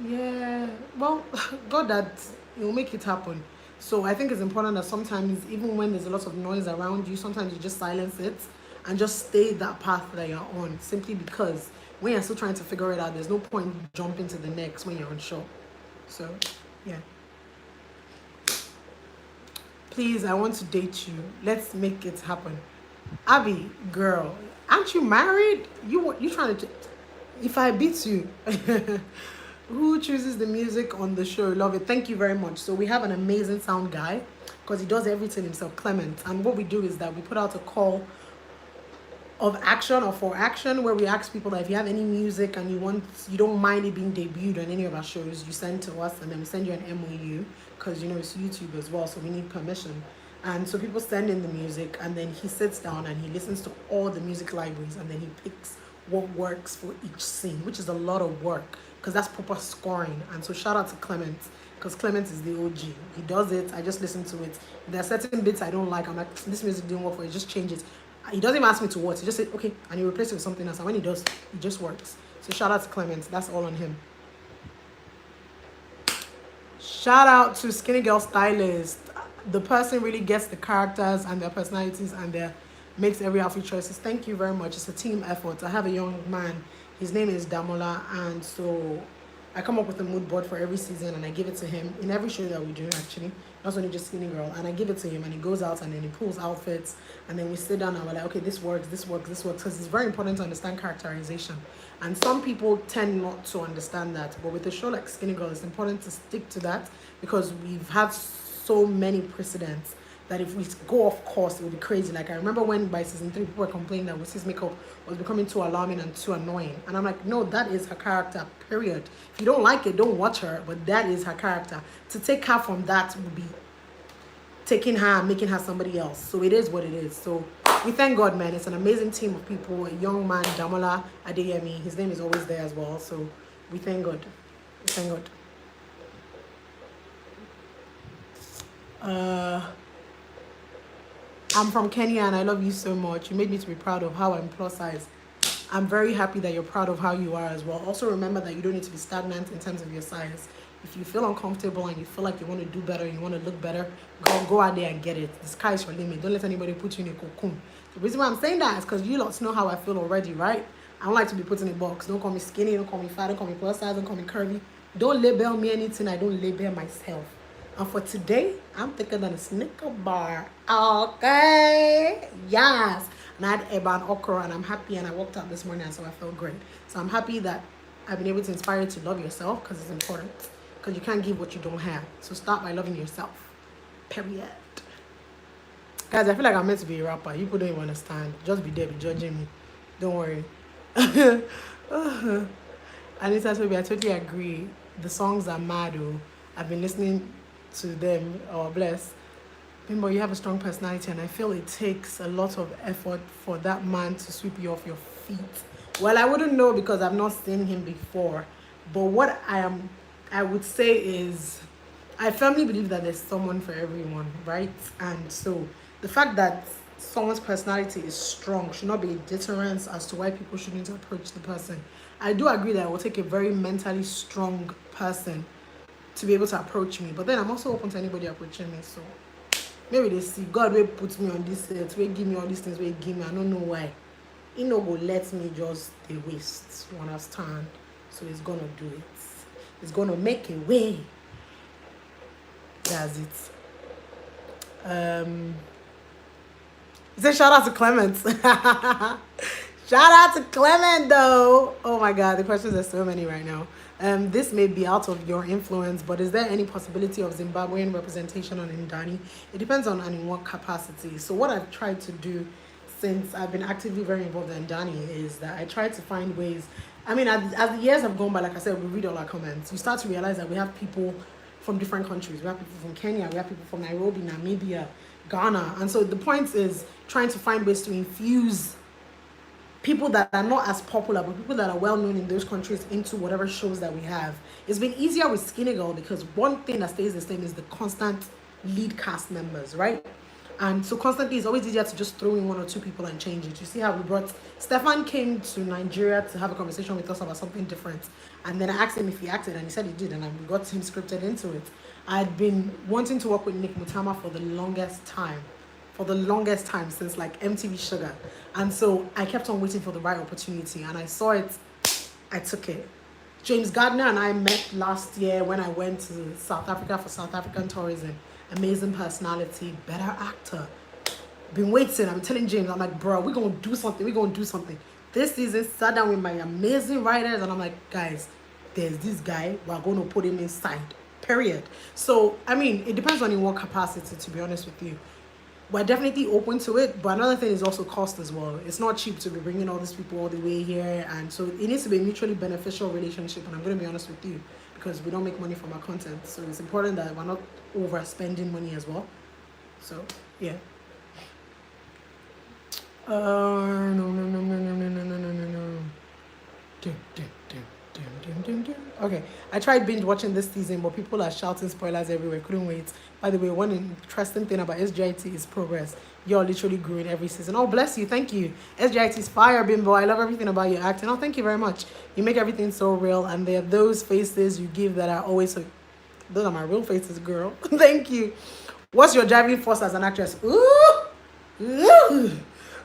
Speaker 1: yeah, well, God, that it will make it happen. So I think it's important that sometimes, even when there's a lot of noise around you, sometimes you just silence it and just stay that path that you're on, simply because when you're still trying to figure it out, there's no point jumping to the next when you're unsure. So yeah, please, I want to date you, let's make it happen. Abby, girl, aren't you married? You trying to, if I beat you Who chooses the music on the show? Love it. Thank you very much. So we have an amazing sound guy because he does everything himself, Clement. And what we do is that we put out a call of action or for action where we ask people that if you have any music and you don't mind it being debuted on any of our shows, you send to us and then we send you an MOU because it's YouTube as well, so we need permission. And so people send in the music and then he sits down and he listens to all the music libraries and then he picks what works for each scene, which is a lot of work because that's proper scoring. And so shout out to Clement because Clement is the OG. He does it. I just listen to it. If there are certain bits I don't like, I'm like, this music didn't work for it, just change it. He doesn't even ask me to what. He just said, okay, and he replaces it with something else. And when he does, it just works. So shout out to Clement. That's all on him. Shout out to Skinny Girl Stylist. The person really gets the characters and their personalities and their makes every outfit choices. Thank you very much. It's a team effort. I have a young man. His name is Damola, and so I come up with a mood board for every season and I give it to him in every show that we do actually. Not only just Skinny Girl, and I give it to him and he goes out and then he pulls outfits and then we sit down and we're like, okay, this works, this works, this works, because it's very important to understand characterization. And some people tend not to understand that, but with a show like Skinny Girl, it's important to stick to that because we've had so many precedents that if we go off course, it would be crazy. Like I remember when by season 3, people were complaining that Wissy's makeup was becoming too alarming and too annoying. And I'm like, no, that is her character, period. If you don't like it, don't watch her, but that is her character. To take her from that would be taking her and making her somebody else. So it is what it is. So we thank God, man. It's an amazing team of people. A young man, Damola Adeyemi, his name is always there as well. So we thank God. We thank God. I'm from Kenya and I love you so much. You made me to be proud of how I'm plus size. I'm very happy that you're proud of how you are as well. Also remember that you don't need to be stagnant in terms of your size. If you feel uncomfortable and you feel like you want to do better, you want to look better, go out there and get it. The sky is your limit. Don't let anybody put you in a cocoon. The reason why I'm saying that is because you lots know how I feel already, right? I don't like to be put in a box. Don't call me skinny, don't call me fat, don't call me plus size, don't call me curvy. Don't label me anything I don't label myself. And for today, I'm thicker than a Snicker bar. Okay. Yes. And I had eba and okra and I'm happy and I walked out this morning and so I felt great. So I'm happy that I've been able to inspire you to love yourself because it's important. Because you can't give what you don't have. So start by loving yourself. Period. Guys, I feel like I'm meant to be a rapper. You people don't even understand. Just be there, be judging me. Don't worry. Anita Toby, I totally agree. The songs are mad. Oh. I've been listening to them. Oh, bless. Bimbo, you have a strong personality and I feel it takes a lot of effort for that man to sweep you off your feet. Well, I wouldn't know because I've not seen him before. But what I would say is I firmly believe that there's someone for everyone, right? And so the fact that someone's personality is strong should not be a deterrence as to why people shouldn't approach the person. I do agree that it will take a very mentally strong person to be able to approach me, but then I'm also open to anybody approaching me. So maybe they see God will put me on this set, will give me all these things, will give me, I don't know why. He no go let me just the waste, you understand? So he's gonna do it. He's gonna make a way. That's it. He said shout out to Clement. Shout out to Clement though. Oh my god, the questions are so many right now. This may be out of your influence, but is there any possibility of Zimbabwean representation on Indani? It depends on and in what capacity. So what I've tried to do since I've been actively very involved in Indani is that I try to find ways. I mean, as the years have gone by, like I said, we read all our comments. You start to realize that we have people from different countries. We have people from Kenya, we have people from Nairobi, Namibia, Ghana. And so the point is trying to find ways to infuse people that are not as popular, but people that are well known in those countries into whatever shows that we have. It's been easier with Skinny Girl because one thing that stays the same is the constant lead cast members, right? And so constantly it's always easier to just throw in one or two people and change it. You see how we brought Stefan came to Nigeria to have a conversation with us about something different, and then I asked him if he acted and he said he did, and we got him scripted into it. I'd been wanting to work with Nick Mutama for the longest time since like MTV Sugar. And so I kept on waiting for the right opportunity and I saw it, I took it. James Gardner and I met last year when I went to South Africa for South African tourism. Amazing personality, better actor. Been waiting, I'm telling James, I'm like, bro, we're gonna do something. This season, sat down with my amazing writers and I'm like, guys, there's this guy, we're going to put him inside. Period. So, I mean, it depends on in what capacity, to be honest with you. We're definitely open to it, but another thing is also cost as well. It's not cheap to be bringing all these people all the way here, and so it needs to be a mutually beneficial relationship. And I'm going to be honest with you, because we don't make money from our content, so it's important that we're not overspending money as well. So yeah. No. Okay, I tried binge watching this season, but people are shouting spoilers everywhere. Couldn't wait. By the way, one interesting thing about SGIT is progress. You're literally growing every season. Oh, bless you. Thank you. SGIT is fire, Bimbo. I love everything about your acting. Oh, thank you very much. You make everything so real, and there are those faces you give that are always so. Those are my real faces, girl. Thank you. What's your driving force as an actress? Ooh.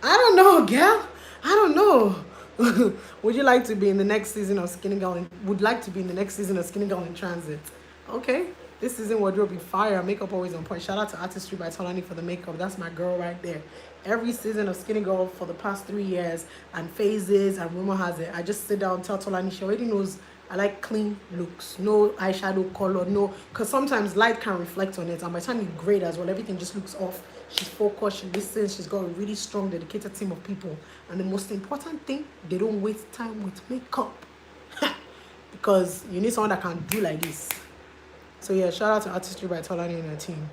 Speaker 1: I don't know, girl. I don't know. Would you like to be in the next season of Skinny Girl? Would like to be in the next season of Skinny Girl in Transit? Okay. This season wardrobe be fire. Makeup always on point. Shout out to Artistry by Tolani for the makeup. That's my girl right there. Every season of Skinny Girl for the past 3 years, and Phases, and rumor has it, I just sit down, tell Tolani, she already knows I like clean looks, no eyeshadow color, no, because sometimes light can reflect on it, and by the time you grade as well, everything just looks off. She's focused, she listens, she's got a really strong, dedicated team of people. And the most important thing, they don't waste time with makeup. Because you need someone that can do like this. So yeah, shout out to Artistry by Tolani and her team.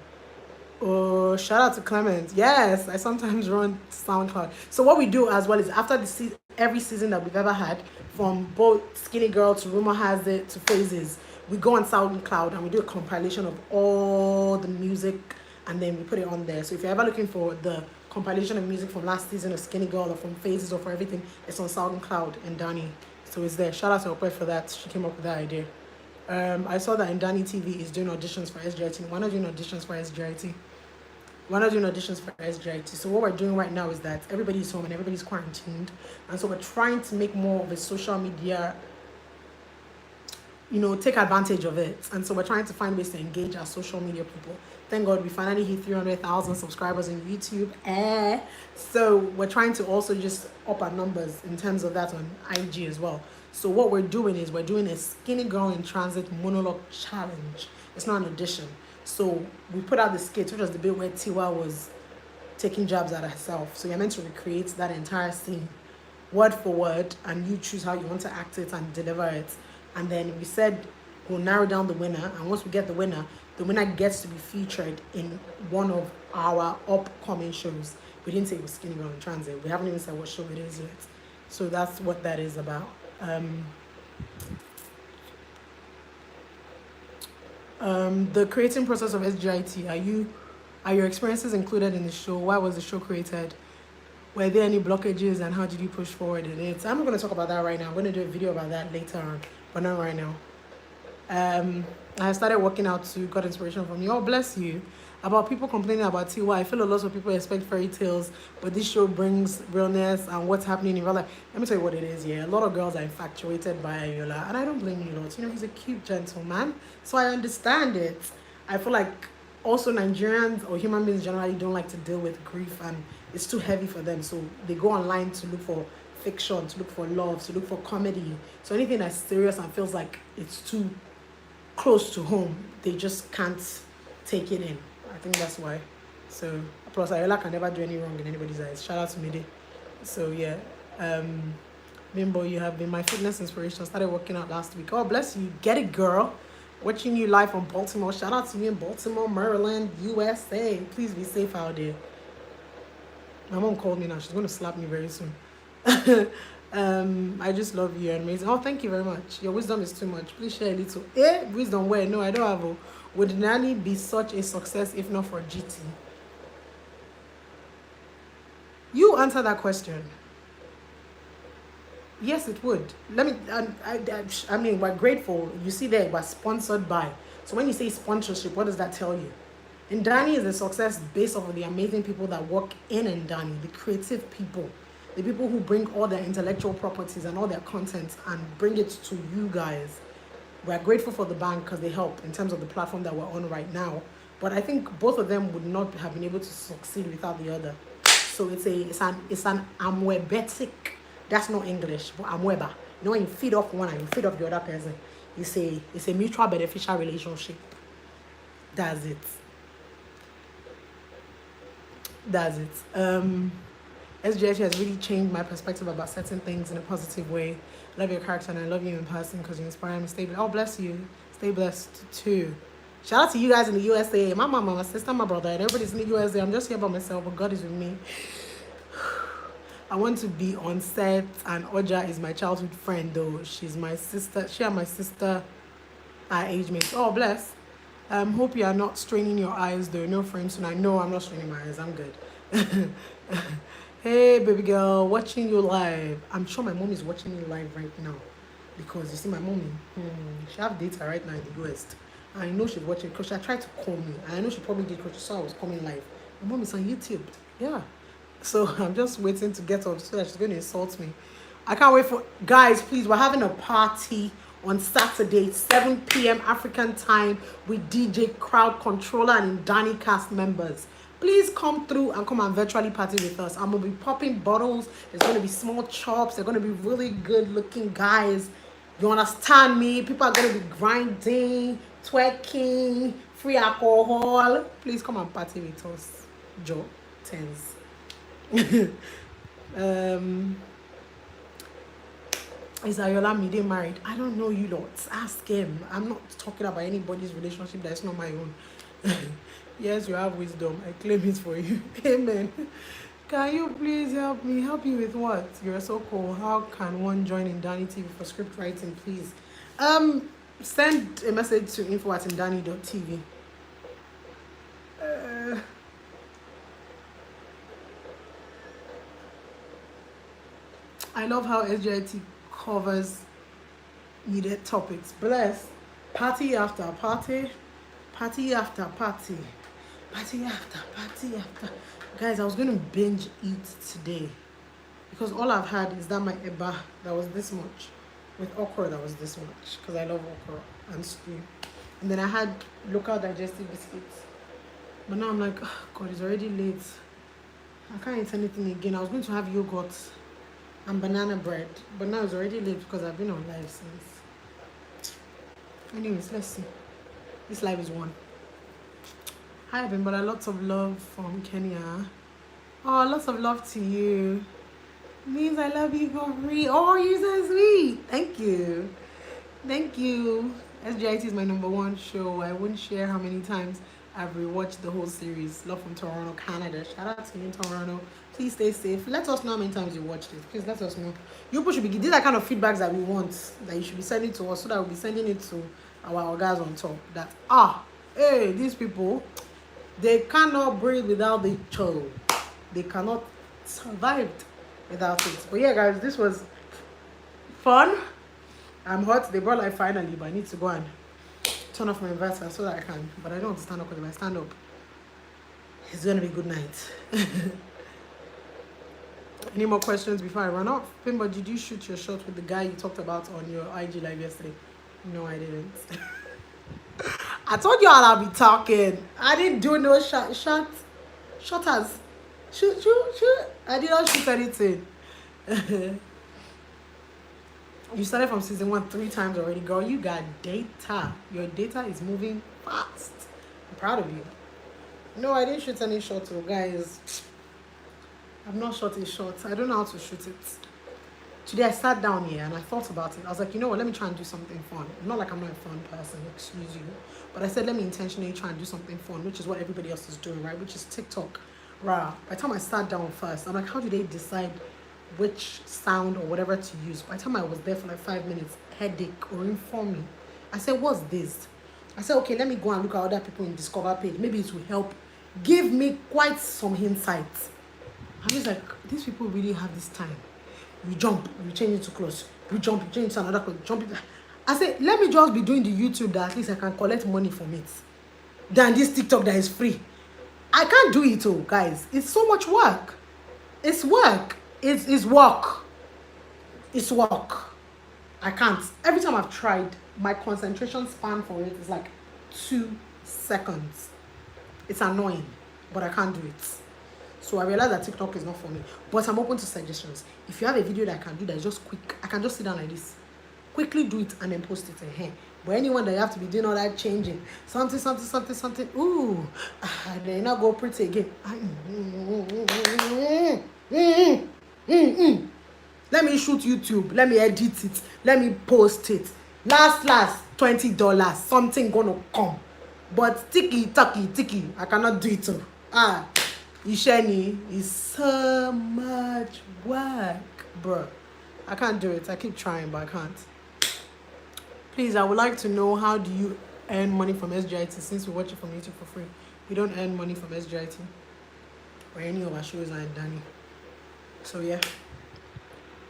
Speaker 1: Oh, shout out to Clement. Yes, I sometimes run SoundCloud. So what we do as well is after the every season that we've ever had, from both Skinny Girl to Rumor Has It to Phases, we go on SoundCloud and we do a compilation of all the music, and then we put it on there. So if you're ever looking for the compilation of music from last season of Skinny Girl or from Phases or for everything, it's on SoundCloud and Danny. So it's there. Shout out to Ope for that. She came up with that idea. I saw that Indani TV is doing auditions for SGIT. Why not doing auditions for SGIT? We're not doing auditions for SGIT. So what we're doing right now is that everybody's home and everybody's quarantined. And so we're trying to make more of a social media, take advantage of it. And so we're trying to find ways to engage our social media people. Thank God we finally hit 300,000 subscribers on YouTube. So we're trying to also just up our numbers in terms of that on IG as well. So what we're doing is we're doing a Skinny Girl in Transit monologue challenge. It's not an audition. So we put out the skit, which was the bit where Tiwa was taking jabs at herself. So you're meant to recreate that entire scene, word for word, and you choose how you want to act it and deliver it. And then we said we'll narrow down the winner, and once we get the winner gets to be featured in one of our upcoming shows. We didn't say it was Skinny Girl in Transit. We haven't even said what show it is yet. So that's what that is about. The creating process of SGIT, are your experiences included in the show? Why was the show created? Were there any blockages, and how did you push forward in it? I'm not going to talk about that right now. I'm going to do a video about that later on, but not right now. I started working out to got inspiration from you. Oh, bless you. About people complaining about Tiwa, I feel a lot of people expect fairy tales, but this show brings realness and what's happening in real life. Let me tell you what it is, yeah. A lot of girls are infatuated by Ayola, and I don't blame you, lot. He's a cute gentleman, so I understand it. I feel like also Nigerians or human beings generally don't like to deal with grief, and it's too heavy for them, so they go online to look for fiction, to look for love, to look for comedy. So anything that's serious and feels like it's too close to home, they just can't take it in. I think that's why. So plus Ayola can never do any wrong in anybody's eyes. Shout out to Mide. So yeah, Bimbo, you have been my fitness inspiration. I started working out last week. Oh, bless you. Get it, girl. Watching you live from Baltimore. Shout out to you in Baltimore, Maryland, USA. Please be safe out there. My mom called me now. She's going to slap me very soon. I just love you. You're amazing. Oh, thank you very much. Your wisdom is too much. Please share a little. Wisdom where? No, I don't have a. Would Nanny be such a success if not for GT? You answer that question. Yes, it would. Let me. I mean, we're grateful. You see there, we're sponsored by. So when you say sponsorship, what does that tell you? Ndani is a success based off of the amazing people that work in Ndani, the creative people, the people who bring all their intellectual properties and all their content and bring it to you guys. We're grateful for the bank because they help in terms of the platform that we're on right now. But I think both of them would not have been able to succeed without the other. So it's an amwebetic. That's not English, but amweba. You know when you feed off one and you feed off the other person. It's a mutual beneficial relationship. That's it. That's it. SGH has really changed my perspective about certain things in a positive way. I love your character and I love you in person because you inspire me. Stay blessed. Oh, bless you. Stay blessed too. Shout out to you guys in the USA. My mama, my sister, my brother, and everybody's in the USA. I'm just here by myself, but God is with me. I want to be on set, and Oja is my childhood friend, though. She's my sister. She and my sister are age mates. Oh, bless. Hope you are not straining your eyes, though. No friends tonight. No, I'm not straining my eyes. I'm good. Hey, baby girl, watching you live. I'm sure my mom is watching me live right now. Because you see, my mommy, she have data right now in the US. I know she's watching because she tried to call me. And I know she probably did because she saw I was coming live. My mom is on YouTube. Yeah. So I'm just waiting to get up so that she's going to insult me. I can't wait for... Guys, please, we're having a party on Saturday, 7 p.m. African time with DJ Crowd Controller and Danny cast members. Please come through and come and virtually party with us. I'm going to be popping bottles. There's going to be small chops. They're going to be really good looking guys. You understand me? People are going to be grinding, twerking, free alcohol. Please come and party with us. Joe, tens. Is Ayola Mide married? I don't know, you lot. Ask him. I'm not talking about anybody's relationship that's not my own. Yes, you have wisdom. I claim it for you. Amen. Can you please help me? Help you with what? You're so cool. How can one join in Indani TV for script writing, please? Send a message to info@indani.tv. I love how SGIT covers needed topics. Bless. Party after party. Party after party. Party after party after. Guys, I was going to binge eat today. Because all I've had is that my eba that was this much. With okra that was this much. Because I love okra and stew. And then I had local digestive biscuits. But now I'm like, oh, God, it's already late. I can't eat anything again. I was going to have yogurt and banana bread, but now it's already late because I've been on live since. Anyways, let's see. This live is one. Hi Abimbola, lots of love from Kenya. Oh, lots of love to you. Means I love you for free. Oh, you're so sweet. Thank you. Thank you. SGIT is my #1 show. I wouldn't share how many times I've rewatched the whole series. Love from Toronto, Canada. Shout out to you in Toronto. Please stay safe. Let us know how many times you watched it. Please let us know. You people should be these are kind of feedbacks that we want, that you should be sending to us, so that we'll be sending it to our guys on top. That hey, these people, they cannot breathe without the show. They cannot survive without it. But yeah, guys, this was fun. I'm hot. They brought light finally, but I need to go and turn off my inverter so that I can. But I don't want to stand up because if I stand up, it's gonna be good night. Any more questions before I run off? Pimba, did you shoot your shot with the guy you talked about on your IG live yesterday? No, I didn't. I told you all I'll be talking. I didn't do no shutters. Shoot. I did not shoot anything. You started from season 1 3 times already, girl. You got data. Your data is moving fast. I'm proud of you. No, I didn't shoot any shots, guys. I've not shot a shot. I don't know how to shoot it. Today I sat down here and I thought about it. I was like, you know what, let me try and do something fun. Not like I'm not a fun person, excuse you. But I said, let me intentionally try and do something fun, which is what everybody else is doing, right? Which is TikTok. Right. By the time I sat down first, I'm like, how do they decide which sound or whatever to use? By the time I was there for like 5 minutes, headache or inform me. I said, what's this? I said, okay, let me go and look at other people in Discover page. Maybe it will help give me quite some insights. I'm just like, these people really have this time. We jump, we change it to close. We jump, we change it to another close. Jump it. I said, let me just be doing the YouTube that at least I can collect money from it. Than this TikTok that is free. I can't do it all, guys. It's so much work. It's work. It's work. It's work. I can't. Every time I've tried, my concentration span for it is like 2 seconds. It's annoying, but I can't do it. So I realized that TikTok is not for me. But I'm open to suggestions. If you have a video that I can do that is just quick, I can just sit down like this quickly do it and then post it in. But anyone that you have to be doing all that changing, something, ooh, and then not go pretty again. Let me shoot YouTube, let me edit it, let me post it. Last $20, something gonna come. But ticky, I cannot do it too. Isheni is so much work, bro. I can't do it. I keep trying, but I can't. Please, I would like to know, how do you earn money from SGIT, since we watch it from YouTube for free? We don't earn money from SGIT or any of our shows are in Danny. So yeah,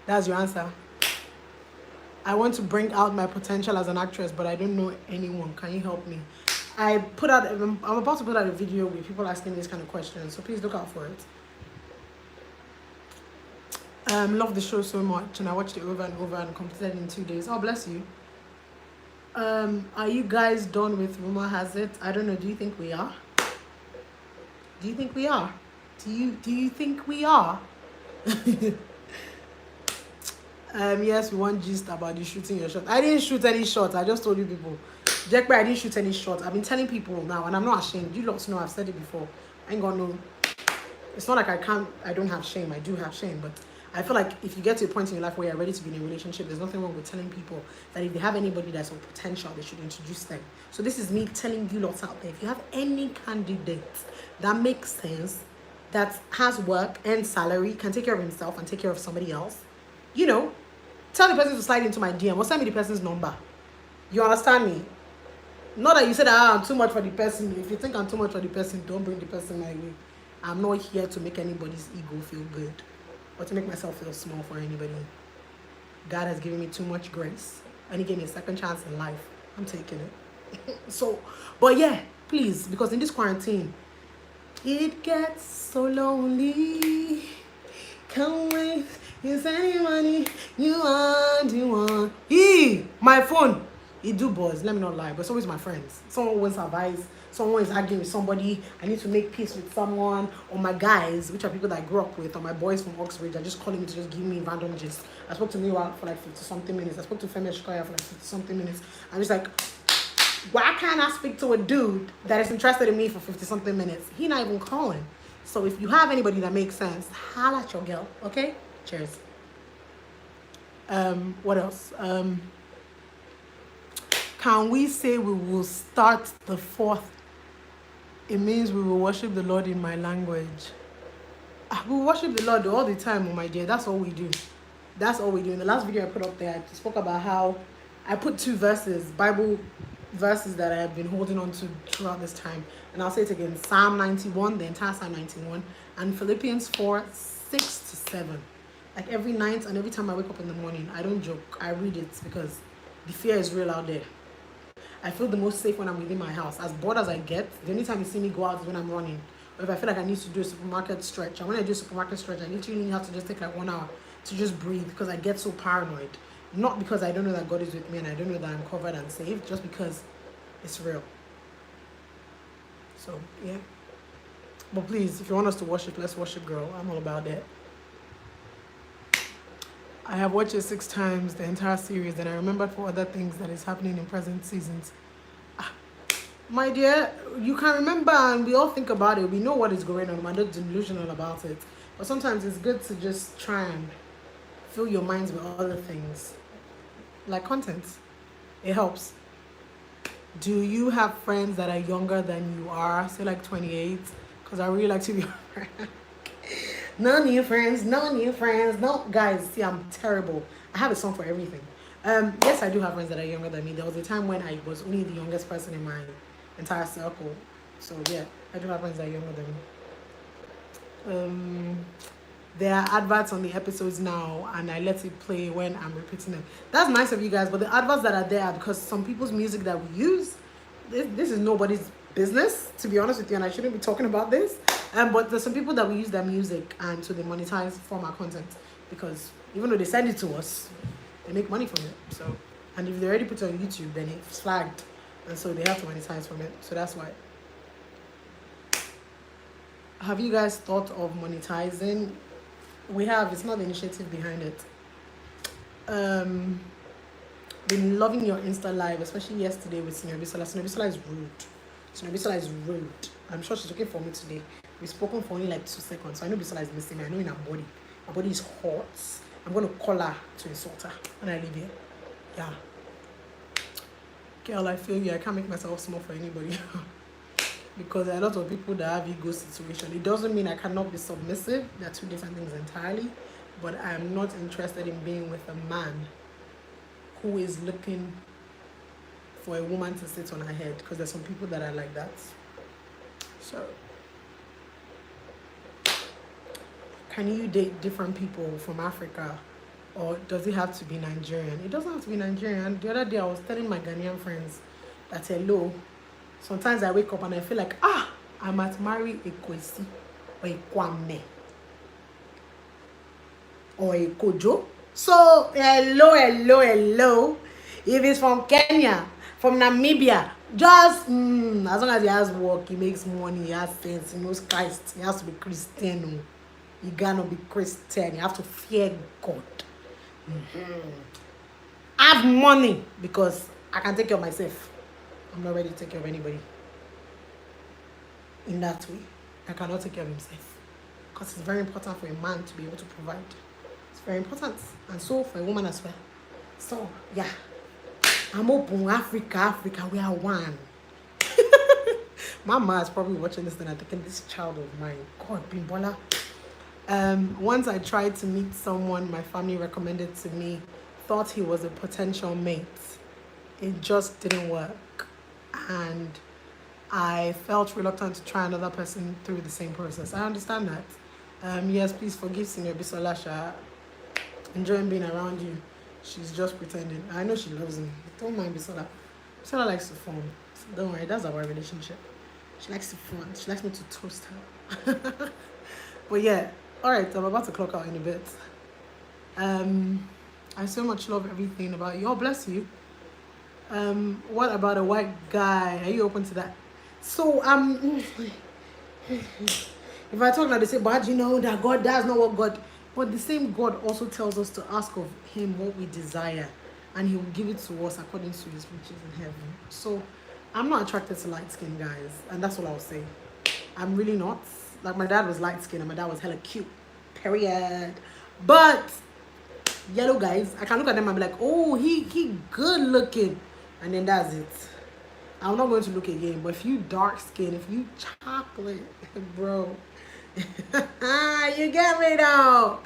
Speaker 1: that's your answer. I want to bring out my potential as an actress, but I don't know anyone. Can you help me? I'm about to put out a video with people asking these kind of questions, so please look out for it. Love the show so much, and I watched it over and over and completed it in 2 days. Oh, bless you. Are you guys done with Rumor Has It? I don't know. Do you think we are? Do you think we are? Do you think we are? Yes, we want gist about you shooting your shot. I didn't shoot any shots. I just told you people. Jackpot, I didn't shoot any shots. I've been telling people now, and I'm not ashamed. You lots know I've said it before. I ain't got no. It's not like I don't have shame. I do have shame, but I feel like if you get to a point in your life where you're ready to be in a relationship, there's nothing wrong with telling people that if they have anybody that's of potential, they should introduce them. So this is me telling you lots out there. If you have any candidate that makes sense, that has work and salary, can take care of himself and take care of somebody else, you know, tell the person to slide into my DM or send me the person's number. You understand me? Not that you said, I'm too much for the person. If you think I'm too much for the person, don't bring the person my way. I'm not here to make anybody's ego feel good or to make myself feel small for anybody. God has given me too much grace and he gave me a second chance in life. I'm taking it. So, but yeah, please, because in this quarantine, it gets so lonely. Can't wait. Is any money you want? My phone. It do buzz, let me not lie, but it's always my friends. Someone wants advice, someone is arguing with somebody, I need to make peace with someone, or my guys, which are people that I grew up with, or my boys from Oxbridge, are just calling me to just give me random gist. I spoke to Miwa for like 50-something minutes. I spoke to Femi Shikoya for like 50-something minutes. I'm just like, why can't I speak to a dude that is interested in me for 50-something minutes? He not even calling. So if you have anybody that makes sense, holla at your girl, okay? Cheers. What else? Can we say we will start the 4th? It means we will worship the Lord in my language. We worship the Lord all the time, oh my dear. That's all we do. That's all we do. In the last video I put up there, I spoke about how I put 2 verses, Bible verses that I have been holding on to throughout this time. And I'll say it again. Psalm 91, the entire Psalm 91, and Philippians 4, 6-7. Like every night and every time I wake up in the morning, I don't joke. I read it because the fear is real out there. I feel the most safe when I'm within my house. As bored as I get, the only time you see me go out is when I'm running. Or if I feel like I need to do a supermarket stretch. And when I do a supermarket stretch, I literally have to just take like 1 hour to just breathe because I get so paranoid. Not because I don't know that God is with me and I don't know that I'm covered and safe, just because it's real. So, yeah. But please, if you want us to worship, let's worship, girl. I'm all about that. I have watched it 6 times, the entire series, and I remembered for other things that is happening in present seasons. My dear, you can remember, and we all think about it. We know what is going on. We're not delusional about it. But sometimes it's good to just try and fill your minds with other things. Like content. It helps. Do you have friends that are younger than you are? Say like 28. Because I really like to be No new friends, no new friends. No, guys, see, I'm terrible. I have a song for everything. Yes, I do have friends that are younger than me. There was a time when I was only the youngest person in my entire circle. So yeah, I do have friends that are younger than me. There are adverts on the episodes now, and I let it play when I'm repeating them. That's nice of you guys, but the adverts that are there are because some people's music that we use, this is nobody's business, to be honest with you, and I shouldn't be talking about this. But there's some people that we use their music and so they monetize from our content, because even though they send it to us, they make money from it. So, and if they already put it on YouTube, then it's flagged, and so they have to monetize from it. So that's why. Have you guys thought of monetizing? We have. It's not the initiative behind it. been loving your Insta live, especially yesterday with Senior Bisola. Senior Bisola is rude. Senior Bisola is rude. I'm sure she's looking for me today. We've spoken for only like 2 seconds, so I know Bisola is missing me. I know in her body. Her body is hot. I'm going to call her to insult her when I leave here. Yeah. Girl, I feel you. I can't make myself small for anybody. Because there are a lot of people that have ego situation. It doesn't mean I cannot be submissive. They're two different things entirely. But I am not interested in being with a man who is looking for a woman to sit on her head. Because there's some people that are like that. So, can you date different people from Africa? Or does it have to be Nigerian? It doesn't have to be Nigerian. The other day I was telling my Ghanaian friends that hello, sometimes I wake up and I feel like, I might marry a Kwesi or a Kwame or a Kojo. So, hello. If it's from Kenya, from Namibia, just, as long as he has work, he makes money, he has sense, he knows Christ, he has to be Christian. You gotta be Christian, you have to fear God. Have money, because I can take care of myself. I'm not ready to take care of anybody in that way. I cannot take care of himself, because it's very important for a man to be able to provide. It's very important, and so for a woman as well. So yeah, I'm open. Africa, we are one. Mama is probably watching this and thinking, this child of mine, God, Abimbola. Once I tried to meet someone my family recommended to me, thought he was a potential mate. It just didn't work. And I felt reluctant to try another person through the same process. I understand that. Yes, please forgive Senior Bisola. Enjoying being around you. She's just pretending. I know she loves me. Don't mind Bisola. Bisola likes to phone. So don't worry, that's our relationship. She likes to phone. She likes me to toast her. But yeah, alright, I'm about to clock out in a bit. I so much love everything about you. Oh, bless you. What about a white guy? Are you open to that? So, if I talk like they say, but you know that God does not what God, but the same God also tells us to ask of him what we desire, and he will give it to us according to his riches in heaven. So, I'm not attracted to light-skinned guys, and that's all I'll say. I'm really not. Like, my dad was light-skinned, and my dad was hella cute. Period. But yellow guys, I can look at them and be like, oh, he good looking, and then that's it. I'm not going to look again. But if you dark skin, if you chocolate, bro, you get me now.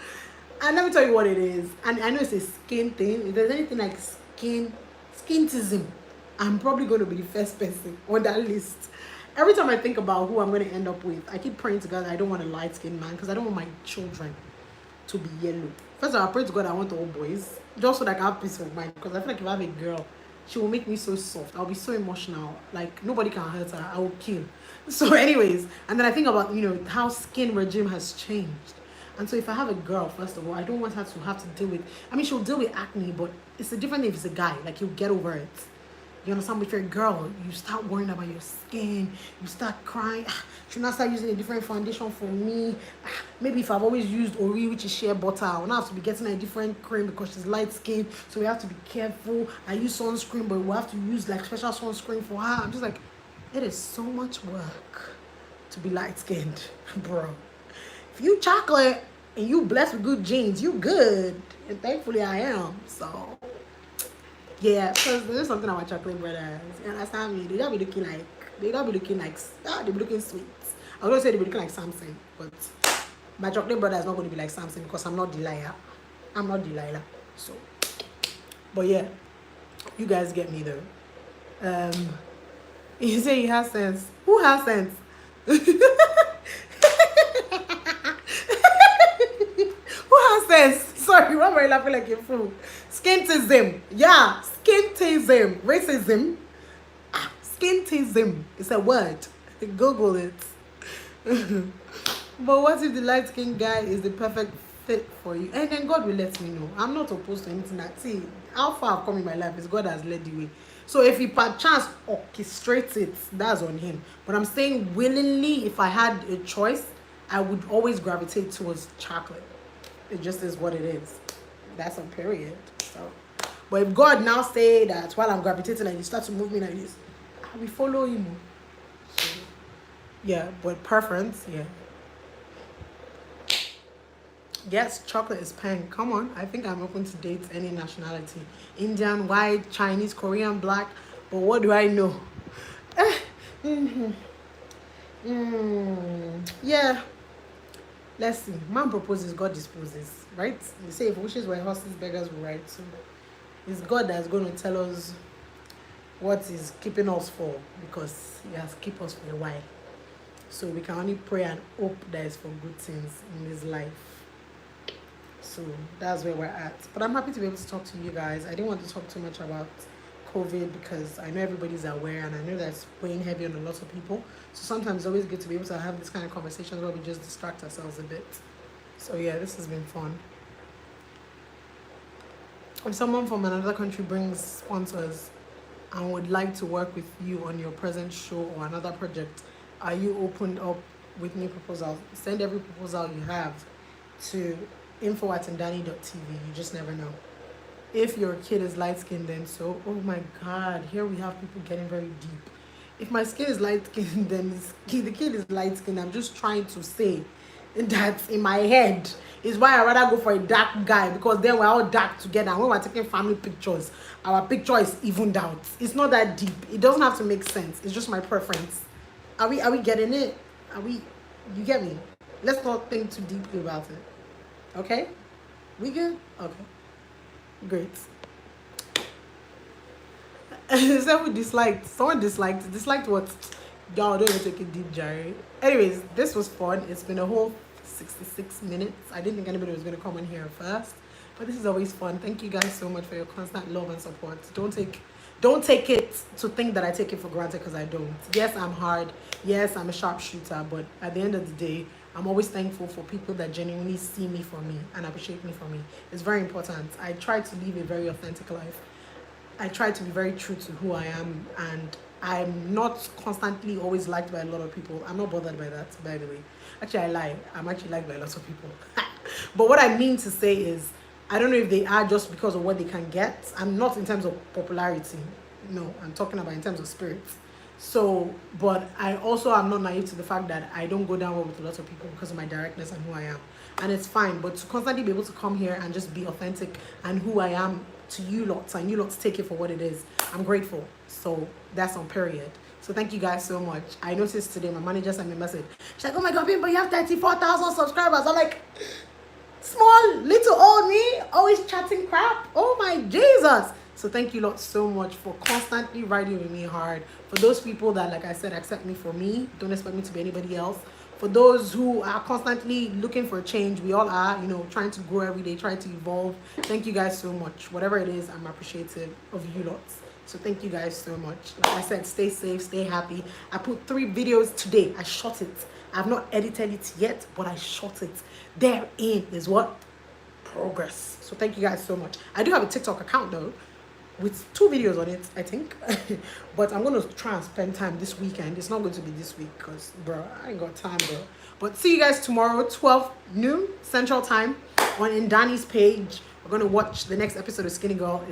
Speaker 1: And let me tell you what it is. And I know it's a skin thing. If there's anything like skintism, I'm probably going to be the first person on that list. Every time I think about who I'm going to end up with, I keep praying to God I don't want a light-skinned man, because I don't want my children to be yellow. First of all, I pray to God I want all boys, just so that I can have peace of mind, because I feel like if I have a girl, she will make me so soft. I'll be so emotional. Like, nobody can hurt her. I will kill. So anyways, and then I think about, how skin regime has changed. And so if I have a girl, first of all, I don't want her to have to deal with, she'll deal with acne, but it's a different thing if it's a guy. Like, he'll get over it. You understand? But if you're a girl, you start worrying about your skin. You start crying. Should not start using a different foundation for me. Maybe if I've always used Ori, which is shea butter, I'll now have to be getting a different cream because she's light skin. So we have to be careful. I use sunscreen, but we'll have to use like special sunscreen for her. I'm just like, it is so much work to be light skinned, bro. If you chocolate and you blessed with good genes, you good. And thankfully I am. So yeah, because there's something about chocolate brothers. You understand me? They don't be looking like, they be looking sweet. I was going to say they be looking like Samson, but my chocolate brother is not going to be like Samson because I'm not Delilah. I'm not Delilah. So, but yeah, you guys get me though. You say he has sense. Who has sense? Who has sense? Sorry, why am I laughing like a fool? Skintism. Yeah, skintism. Racism. Skintism. It's a word. Google it. But what if the light-skinned guy is the perfect fit for you? And then God will let me know. I'm not opposed to anything that. See, how far I've come in my life is God has led the way. So if he perchance orchestrates it, that's on him. But I'm saying willingly, if I had a choice, I would always gravitate towards chocolate. It just is what it is. That's a period. So, But if God now say that while I'm gravitating and you start to move me like this, I will follow him. So, yeah, but preference, yeah. Yes, chocolate is pink. Come on, I think I'm open to date any nationality. Indian, white, Chinese, Korean, black. But what do I know? Yeah. Let's see. Man proposes, God disposes, right? They say if wishes were horses, beggars will ride. So it's God that's going to tell us what is keeping us for, because he has kept us for a while. So we can only pray and hope that it's for good things in this life. So that's where we're at. But I'm happy to be able to talk to you guys. I didn't want to talk too much about COVID because I know everybody's aware and I know that's weighing heavy on a lot of people. So sometimes it's always good to be able to have this kind of conversations where we just distract ourselves a bit. So yeah, this has been fun. If someone from another country brings sponsors and would like to work with you on your present show or another project, are you opened up with new proposals? Send every proposal you have to info@ndani.tv. You just never know. If your kid is light-skinned, then so, oh my God, here we have people getting very deep. If my skin is light-skinned, then the kid is light-skinned. I'm just trying to say that in my head is why I rather go for a dark guy, because then we're all dark together. And when we're taking family pictures, our picture is evened out. It's not that deep. It doesn't have to make sense. It's just my preference. Are we getting it? You get me? Let's not think too deeply about it. Okay? We good? Okay. Great. Someone disliked what? Y'all don't even take a deep jar. Anyways, this was fun. It's been a whole 66 minutes. I didn't think anybody was going to come in here first, but this is always fun. Thank you guys so much for your constant love and support. Don't take it to think that I take it for granted, because I don't. Yes, I'm hard. Yes, I'm a sharpshooter, but at the end of the day, I'm always thankful for people that genuinely see me for me and appreciate me for me. It's very important. I try to live a very authentic life. I try to be very true to who I am, and I'm not constantly always liked by a lot of people. I'm not bothered by that, by the way. Actually, I lie. I'm actually liked by lots of people. But what I mean to say is, I don't know if they are just because of what they can get. I'm not in terms of popularity. No, I'm talking about in terms of spirit. So, but I also am not naive to the fact that I don't go down well with a lot of people because of my directness and who I am. And it's fine, but to constantly be able to come here and just be authentic and who I am to you lots, and you lots take it for what it is, I'm grateful. So that's on period. So thank you guys so much. I noticed today my manager sent me a message. She's like, oh my God, but you have 34,000 subscribers. I'm like, small, little old me, always chatting crap. Oh my Jesus. So thank you lots so much for constantly riding with me hard. For those people that, like I said, accept me for me, don't expect me to be anybody else. For those who are constantly looking for a change, we all are, trying to grow every day, trying to evolve. Thank you guys so much. Whatever it is, I'm appreciative of you lots. So thank you guys so much. Like I said, stay safe, stay happy. I put 3 videos today. I shot it. I've not edited it yet, but I shot it. Therein is what? Progress. So thank you guys so much. I do have a TikTok account though, with 2 videos on it, I think. But I'm going to try and spend time this weekend. It's not going to be this week because, bro, I ain't got time, bro. But see you guys tomorrow, 12 noon Central Time on Ndani's page. We're going to watch the next episode of Skinny Girl.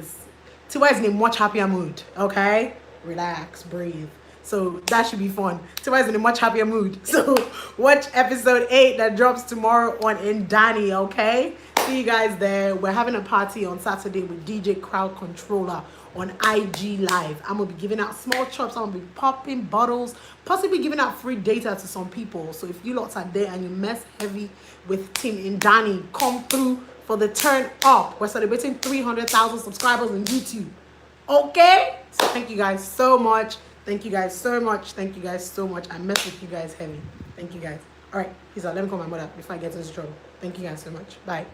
Speaker 1: Tiwa is in a much happier mood, okay? Relax, breathe. So that should be fun. Tiwa is in a much happier mood. So watch episode 8 that drops tomorrow on Ndani, okay? See you guys there. We're having a party on Saturday with DJ Crowd Controller on IG Live. I'm going to be giving out small chops. I'm going to be popping bottles, possibly giving out free data to some people. So if you lots are there and you mess heavy with Team Ndani, come through for the turn up. We're celebrating 300,000 subscribers on YouTube. Okay? So thank you guys so much. Thank you guys so much. Thank you guys so much. I mess with you guys heavy. Thank you guys. All right. Peace out. Let me call my mother before I get into trouble. Thank you guys so much. Bye.